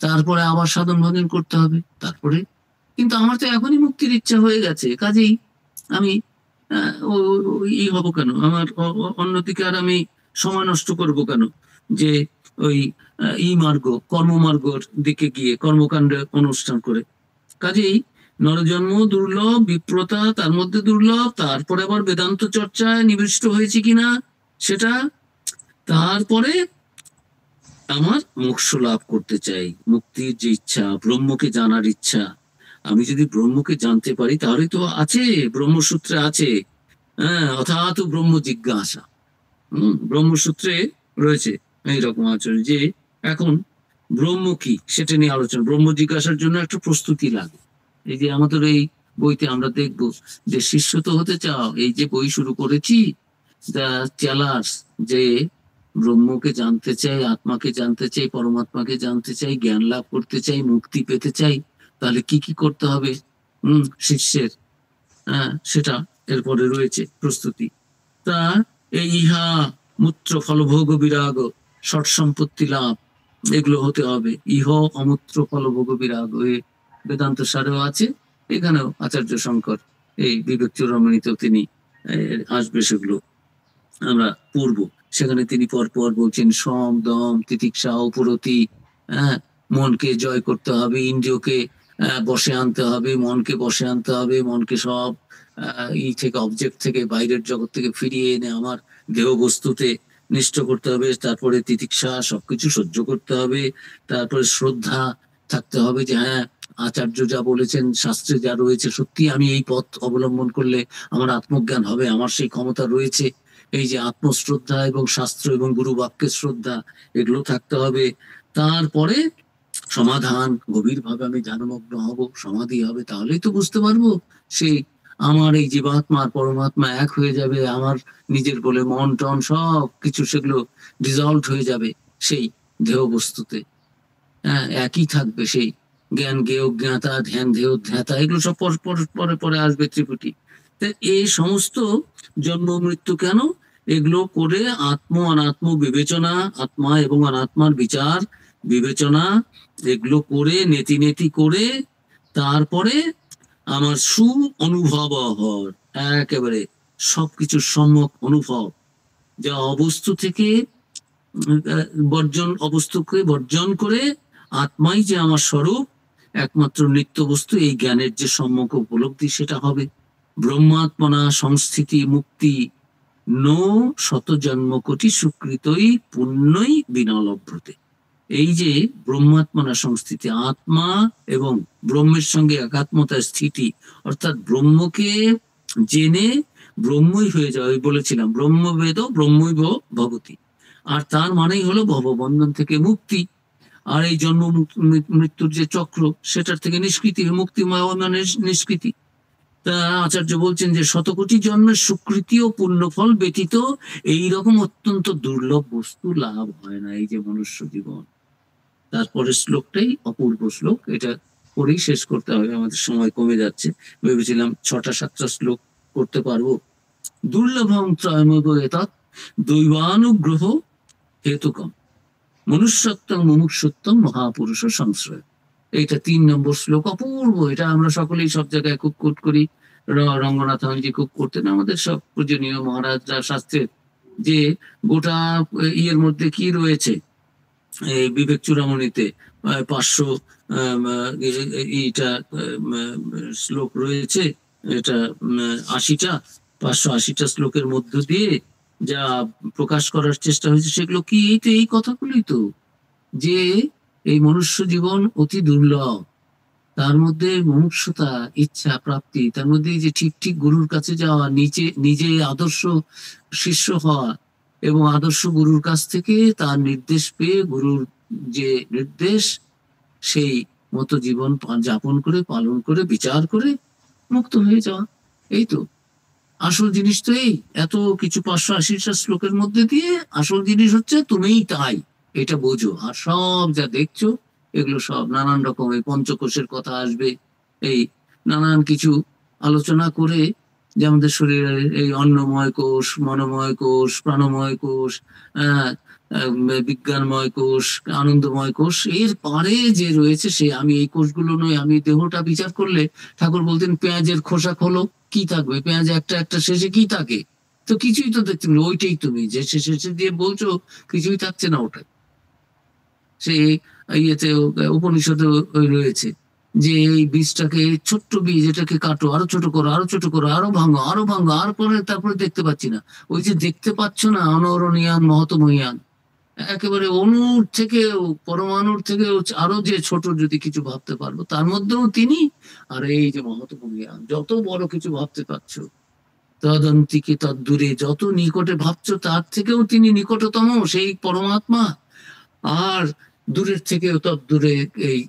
তারপরে আবার সাধন ভজন করতে হবে, তারপরে। কিন্তু আমার তো এখনই মুক্তির ইচ্ছা হয়ে গেছে, কাজেই আমি হব কেন? আমার অন্যদিকে আর আমি সময় নষ্ট করব কেন যে ওই মার্গ কর্মমার্গর দিকে গিয়ে কর্মকাণ্ড অনুষ্ঠান করে। কাজেই নরজন্ম দুর্লভ, বিপ্রতা তার মধ্যে দুর্লভ, তারপরে আবার বেদান্ত চর্চায় নিবিষ্ট হয়েছে কিনা সেটা, তারপরে আমার মোক্ষ লাভ করতে চাই, মুক্তির যে ইচ্ছা, ব্রহ্মকে জানার ইচ্ছা। আমি যদি ব্রহ্মকে জানতে পারি তাহলে তো আছে, ব্রহ্মসূত্রে আছে, হ্যাঁ, অথাৎ ব্রহ্ম জিজ্ঞাসা। ব্রহ্মসূত্রে রয়েছে এইরকম আচরণ যে এখন ব্রহ্ম কি সেটা নিয়ে আলোচনা। ব্রহ্ম জিজ্ঞাসার জন্য একটা প্রস্তুতি লাগে। এই যে আমাদের এই বইতে আমরা দেখবো যে শিষ্য তো হতে চাও, এই যে বই শুরু করেছি দ্য চ্যালার্স, যে ব্রহ্মকে জানতে চাই, আত্মাকে জানতে চাই, পরমাত্মাকে জানতে চাই, জ্ঞান লাভ করতে চাই, মুক্তি পেতে চাই, তাহলে কি কি করতে হবে শিষ্যের, হ্যাঁ, সেটা এরপরে রয়েছে প্রস্তুতি। তা এই ইহা মূত্র ফলভোগ বিরাগ ষট সম্পত্তি লাভ, এগুলো হতে হবে। ইহ অমূত্র ফলভোগ বিরাগ, এ বেদান্ত সারেও আছে, এখানেও আচার্য শঙ্কর এই বিবেক চূড়ামণিতেও তিনি আসবে, সেগুলো আমরা পড়ব। সেখানে তিনি পরপর বলছেন সম দম তিতিক্ষা উপরতি, হ্যাঁ, মনকে জয় করতে হবে, ইন্দ্রিয়কে বসে আনতে হবে, মনকে বসে আনতে হবে, মনকে সব থেকে অবজেক্ট থেকে বাইরের জগৎ থেকে ফিরিয়ে এনে আমার দেহ বস্তুতে নিষ্ঠ করতে হবে। তারপরে তিতিক্ষা, সবকিছু সহ্য করতে হবে। তারপরে শ্রদ্ধা থাকতে হবে যে হ্যাঁ, আচার্য যা বলেছেন, শাস্ত্রে যা রয়েছে, সত্যি আমি এই পথ অবলম্বন করলে আমার আত্মজ্ঞান হবে, আমার সেই ক্ষমতা রয়েছে। এই যে আত্মশ্রদ্ধা এবং শাস্ত্র এবং গুরু বাক্যের শ্রদ্ধা, এগুলো থাকতে হবে। তারপরে সমাধান, গভীরভাবে আমি ধ্যানমগ্ন হব, সমাধি হবে, তাহলেই তো বুঝতে পারবো সেই আমার এই জীবাত্মা আর পরমাত্মা এক হয়ে যাবে, আমার নিজের বলে মন টন সব কিছু সেগুলো ডিজলভ হয়ে যাবে সেই দেহ বস্তুতে, হ্যাঁ, একই থাকবে সেই জ্ঞান জ্ঞেয় জ্ঞাতা, ধ্যান ধ্যেয় ধ্যাতা, এগুলো সব পরে পরে আসবে ত্রিপুটি। এই সমস্ত জন্ম মৃত্যু কেন, এগুলো করে আত্ম অনাত্ম বিবেচনা, আত্মা এবং অনাত্মার বিচার বিবেচনা, এগুলো করে নেতি নেতি করে তারপরে আমার সু অনুভব হর, একেবারে সবকিছুর সম্যক অনুভব, যা অবস্তু থেকে অবস্তুকে বর্জন করে আত্মাই যে আমার স্বরূপ, একমাত্র নিত্য বস্তু, এই জ্ঞানের যে সম্যক উপলব্ধি সেটা হবে। ব্রহ্মাত্মনা সংস্থিতি মুক্তি নো শত জন্ম কোটি সুকৃতই পুণ্যই বিনা লভ্যতে। এই যে ব্রহ্মাত্মনা সংস্থিতি, আত্মা এবং ব্রহ্মের সঙ্গে একাত্মতার স্থিতি, অর্থাৎ ব্রহ্মকে জেনে ব্রহ্মই হয়ে যাওয়া, বলেছিলাম ব্রহ্মবেদ ব্রহ্মৈব ভবতি, আর তার মানেই হলো ভববন্ধন থেকে মুক্তি। আর এই জন্ম মৃত্যুর যে চক্র, সেটার থেকে নিষ্কৃতি, মুক্তি মানে নিষ্কৃতি। তা আচার্য বলছেন যে শতকোটি জন্মের সুকৃতি ও পুণ্যফল ব্যতীত এইরকম অত্যন্ত দুর্লভ বস্তু লাভ হয় না, এই যে মনুষ্য জীবন। তারপরের শ্লোকটাই অপূর্ব শ্লোক, এটা পরেই শেষ করতে হবে, আমাদের সময় কমে যাচ্ছে। ভেবেছিলাম 6-7টা শ্লোক করতে পারবো। দুর্লভং ত্রয়মগ এতৎ দৈবানুগ্রহ হেতুকম মনুষ্যত্বং মুমুক্ষুত্বং মহাপুরুষ সংশ্রয়। এইটা 3 নম্বর শ্লোক, অপূর্ব। এটা আমরা সকলেই সব জায়গায় খুব কোট করি, রঙ্গনাথ হানজি খুব করতেন, আমাদের সব পূজনীয় মহারাজরা শাস্ত্রের। যে গোটা ইয়ের মধ্যে কি রয়েছে, এই বিবেক চূড়ামণিতে 500 শ্লোক রয়েছে, এটা 80টা 580টা শ্লোকের মধ্য দিয়ে যা প্রকাশ করার চেষ্টা হয়েছে, সেগুলো কি এই কথাগুলোই তো, যে এই মনুষ্য জীবন অতি দুর্লভ, তার মধ্যে মুমুক্ষুতা, ইচ্ছা প্রাপ্তি, তার মধ্যে যে ঠিক ঠিক গুরুর কাছে যাওয়া, নিজে আদর্শ শিষ্য হওয়া এবং আদর্শ গুরুর কাছ থেকে তার নির্দেশ পেয়ে, গুরুর যে নির্দেশ সেই মতো জীবন যাপন করে, পালন করে, বিচার করে মুক্ত হয়ে যাওয়া। এই তো আসল জিনিস। তো এই এত কিছু 580টা শ্লোকের মধ্যে দিয়ে আসল জিনিস হচ্ছে তুমিই তাই, এটা বোঝো। আর সব যা দেখছো এগুলো সব নানান রকম, এই পঞ্চকোষের কথা আসবে, এই নানান কিছু আলোচনা করে, যে আমাদের শরীরের এই অন্নময় কোষ, মনোময় কোষ, প্রাণময় কোষ, বিজ্ঞানময় কোষ, আনন্দময় কোষ, এর পারে যে রয়েছে সে আমি, এই কোষগুলো নয় আমি। দেহটা বিচার করলে ঠাকুর বলতেন পেঁয়াজের খোসা খোলো, কি থাকবে? পেঁয়াজ একটা একটা শেষে কি থাকে? তো কিছুই তো দেখতে পেলে, ওইটাই তুমি যে শেষে দিয়ে বলছো কিছুই থাকছে না, ওটাই সেই ইয়েতে উপনিষদে রয়েছে যে এই বীজটাকে, ছোট্ট বীজ, এটাকে কাটো, আরো ছোট করো, আরো ছোট করো, আরো ভাঙো, আরো ভাঙো, আর পরে তারপরে দেখতে পাচ্ছি না। ওই যে দেখতে পাচ্ছ না, অনরণীয়ান মহতমহিয়ান, একেবারে অণুর থেকে, পরমাণুর থেকে আরো যে ছোট যদি কিছু ভাবতে পারবো, তার মধ্যেও তিনি। আর এই যে মহতমহিয়ান, যত বড় কিছু ভাবতে পারছো, তদন্তিকে তদ্দূরে, যত নিকটে ভাবছো তার থেকেও তিনি নিকটতম, সেই পরমাত্মা। আর দূরের থেকেও তদ্দূরে, এই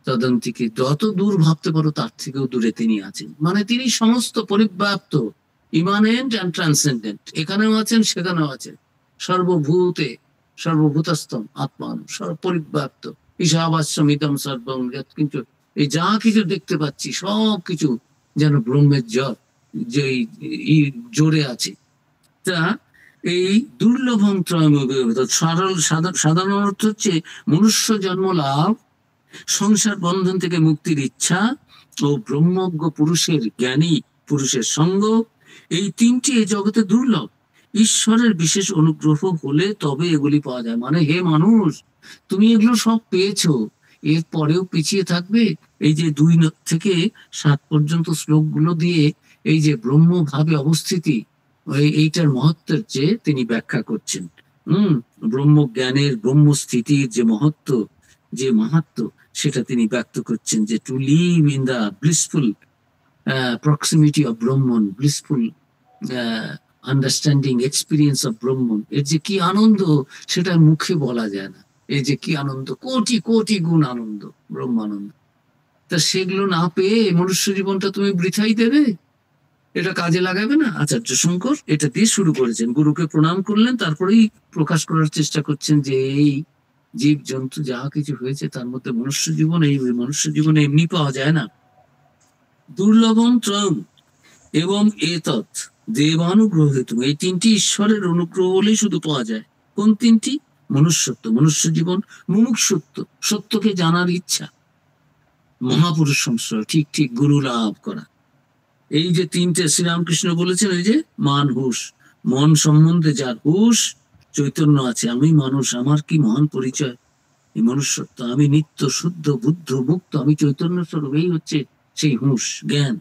তদন্তিকে যত দূর ভাবতে পারো তার থেকেও দূরে তিনি আছেন। মানে তিনি সমস্ত পরিব্যাপ্ত, ইমানেন্ট অ্যান্ড ট্রান্সেন্ডেন্ট, এখানেও আছেন সেখানেও আছেন, সর্বভূতে সর্বভূতস্থম আত্মান, পরিব্যাপ্ত। ঈশাবাস্যমিদম সর্বং যৎ, কিন্তু এই যা কিছু দেখতে পাচ্ছি সব কিছু যেন ব্রহ্মের জ্বর, যে জোরে আছে। তা এই দুর্লভং সাধারণ অর্থ হচ্ছে মনুষ্য জন্ম লাভ, সংসার বন্ধন থেকে মুক্তির ইচ্ছা ও ব্রহ্মজ্ঞ পুরুষের, জ্ঞানী পুরুষের সঙ্গ, এই তিনটি এই জগতে দুর্লভ। ঈশ্বরের বিশেষ অনুগ্রহ হলে তবে এগুলি পাওয়া যায়। মানে হে মানুষ, তুমি এগুলো সব পেয়েছো, এর পরেও পিছিয়ে থাকবে? এই যে 2 থেকে 7 পর্যন্ত শ্লোকগুলো দিয়ে এই যে ব্রহ্মভাবে অবস্থিতি, এইটার মহত্বের যে তিনি ব্যাখ্যা করছেন। ব্রহ্মজ্ঞানের, ব্রহ্মস্থিতির যে মহত্ব, যে মাহাত্ম্য, সেটা তিনি ব্যক্ত করছেন, যে to live in the blissful proximity of Brahman, blissful understanding experience of Brahman, এর যে কি আনন্দ সেটা মুখে বলা যায় না। এই যে কি আনন্দ, কোটি কোটি গুণ আনন্দ, ব্রহ্মানন্দ। তা সেগুলো না পেয়ে মনুষ্য জীবনটা তুমি বৃথাই দেবে? এটা কাজে লাগাবে না? আচার্য শঙ্কর এটা দিয়ে শুরু করেছেন, গুরুকে প্রণাম করলেন, তারপরেই প্রকাশ করার চেষ্টা করছেন যে এই জীব জন্তু যা কিছু হয়েছে তার মধ্যে মনুষ্য জীবন, এই মনুষ্য জীবনে এমনি পাওয়া যায় না। দুর্লভম ত্রয়ম এবং এতৎ দেবানুগ্রহ হেতু, এই 3টি ঈশ্বরের অনুগ্রহ হলেই শুধু পাওয়া যায়। কোন 3টি? মনুষ্যত্ব, মনুষ্য জীবন, মুমুক্ষুত্ব, সত্যকে জানার ইচ্ছা, মহাপুরুষ সংশ্রয়, ঠিক ঠিক গুরু লাভ করা। এই যে 3টে শ্রীরামকৃষ্ণ বলেছেন, এই যে মান হুশ, মন সম্বন্ধে যার হুশ, চৈতন্য আছে, আমি মানুষ, আমার কি মহান পরিচয়, এই মনুষ্যত্ব, আমি নিত্য শুদ্ধ বুদ্ধ মুক্ত, আমি চৈতন্য স্বরূপ, এই হচ্ছে সেই হুশ, জ্ঞান।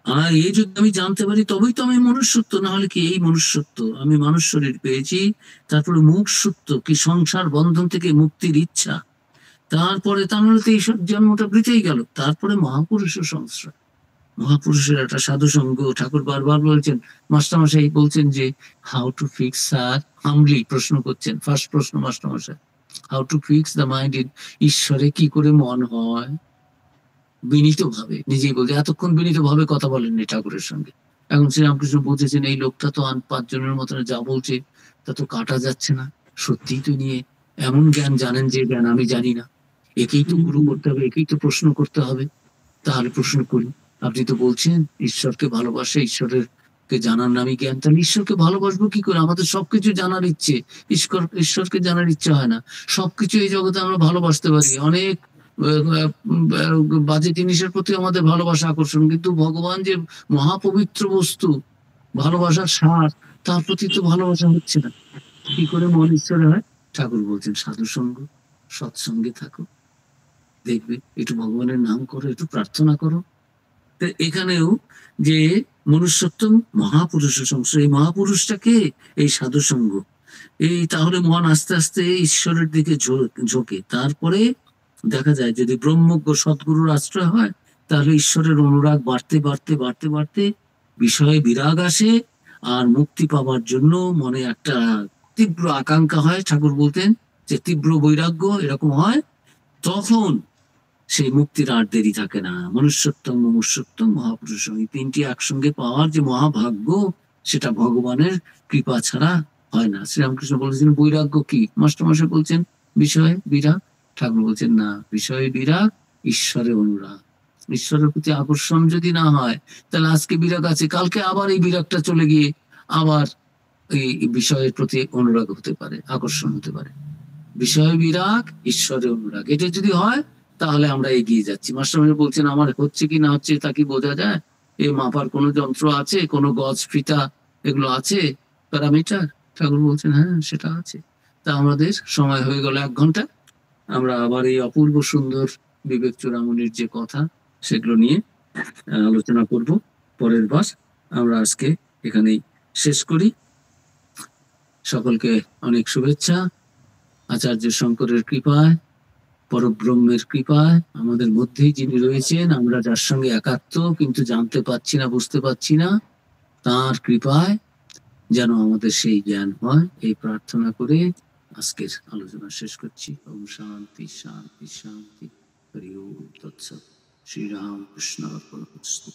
আর এই যদি আমি জানতে পারি তবেই তো আমি মনুষ্যত্ব, না হলে কি এই মনুষ্যত্ব? আমি মানুষ শরীর পেয়েছি, তারপরে মুক্ষুত্ব কি সংসার বন্ধন থেকে মুক্তির ইচ্ছা, তারপরে তা নাহলে তো এইসব জন্মটা বৃথেই গেল। তারপরে মহাপুরুষের সংশ্রয়, মহাপুরুষের একটা সাধু সঙ্গ। ঠাকুর বারবার বলছেন, মাস্টারমশাই বলছেন যে হাউ টু ফিক্স, স্যার হামলি প্রশ্ন করছেন, ফার্স্ট প্রশ্ন মাস্টারমশাই, how to fix the mind in, ঈশ্বরে কি করে মন হয়? বিনীত ভাবে নিজেই বলছে, এতক্ষণ বিনীত ভাবে কথা বলেননি ঠাকুরের সঙ্গে। এখন শ্রীরামকৃষ্ণ বলছেন এই লোকটা তো 5 জনের মতন যা বলছে তা তো কাটা যাচ্ছে না, সত্যিই তো নিয়ে এমন জ্ঞান জানেন যে জ্ঞান আমি জানি না, একেই তো গুরু করতে হবে, একেই তো প্রশ্ন করতে হবে। তাহলে প্রশ্ন করি, আপনি তো বলছেন ঈশ্বরকে ভালোবাসে, ঈশ্বরের কে জানার নামই জ্ঞান, তাহলে ঈশ্বরকে ভালোবাসবো কি করে? আমাদের সবকিছু জানার ইচ্ছে, ঈশ্বরকে জানার ইচ্ছে হয় না। সবকিছু এই জগতে আমরা ভালোবাসতে পারি, অনেক বাজে জিনিসের প্রতি আমাদের ভালোবাসা আকর্ষণ, কিন্তু ভগবান যে মহাপবিত্র বস্তু, ভালোবাসার সার, তার প্রতি তো ভালোবাসা হচ্ছে না। কি করে মন ঈশ্বরে হয়? ঠাকুর বলছেন সাধু সঙ্গ, সৎসঙ্গে থাকো, দেখবে, একটু ভগবানের নাম করো, একটু প্রার্থনা করো। এখানেও যে মনুষ্যত্ব, মহাপুরুষের সংশ্রয়, এই মহাপুরুষটাকে এই সাধু সঙ্গ, এই তাহলে মন আস্তে আস্তে ঈশ্বরের দিকে ঝোঁকে। তারপরে দেখা যায় যদি ব্রহ্মজ্ঞ সদ্গুরুর আশ্রয় হয়, তাহলে ঈশ্বরের অনুরাগ বাড়তে বাড়তে বাড়তে বাড়তে বিষয়ে বিরাগ আসে, আর মুক্তি পাওয়ার জন্য মনে একটা তীব্র আকাঙ্ক্ষা হয়। ঠাকুর বলতেন যে তীব্র বৈরাগ্য এরকম হয়, তখন সেই মুক্তির আর দেরি থাকে না। মনুষ্যত্বম, মুমুক্ষুত্বম, মহাপুরুষ, এই 3টি একসঙ্গে পাওয়ার যে মহাভাগ্য, সেটা ভগবানের কৃপা ছাড়া হয় না। শ্রীরামকৃষ্ণ বলেছেন বৈরাগ্য কি? মাস্টারমশাই বলছেন বিষয়ে বিরাগ, ঠাকুর বলছেন না, বিষয়ে বিরাগ, ঈশ্বরের অনুরাগ। ঈশ্বরের প্রতি আকর্ষণ যদি না হয়, তাহলে আজকে বিরাগ আছে, কালকে আবার এই বিরাগটা চলে গিয়ে আবার এই বিষয়ের প্রতি অনুরাগ হতে পারে, আকর্ষণ হতে পারে। বিষয় বিরাগ, ঈশ্বরের অনুরাগ, এটা যদি হয় তাহলে আমরা এগিয়ে যাচ্ছি। মাস্টারমশাই বলছেন আমার হচ্ছে কি না হচ্ছে তা কি বোঝা যায়? এ মাপার কোনো যন্ত্র আছে? কোনো গজ ফিতা এগুলো আছে? প্যারামিটার? ঠাকুর বলছেন হ্যাঁ সেটা আছে। তা আমাদের সময় হয়ে গেল 1 ঘন্টা। আমরা আবার এই অপূর্ব সুন্দর বিবেক চূড়ামণির যে কথা সেগুলো নিয়ে আলোচনা করব পরের বার। আমরা আজকে এখানেই শেষ করি। সকলকে অনেক শুভেচ্ছা। আচার্য শঙ্করের কৃপায়, পরব্রহ্মের কৃপায় আমাদের মধ্যেই যিনি রয়েছেন, আমরা যার সঙ্গে একাত্ম কিন্তু জানতে পারছি না, বুঝতে পারছি না, তাঁর কৃপায় যেন আমাদের সেই জ্ঞান হয়, এই প্রার্থনা করে আজকের আলোচনা শেষ করছি। ওম শান্তি শান্তি শান্তি। হরি ওম তৎসৎ। শ্রীরামকৃষ্ণ অর্পণমস্তু।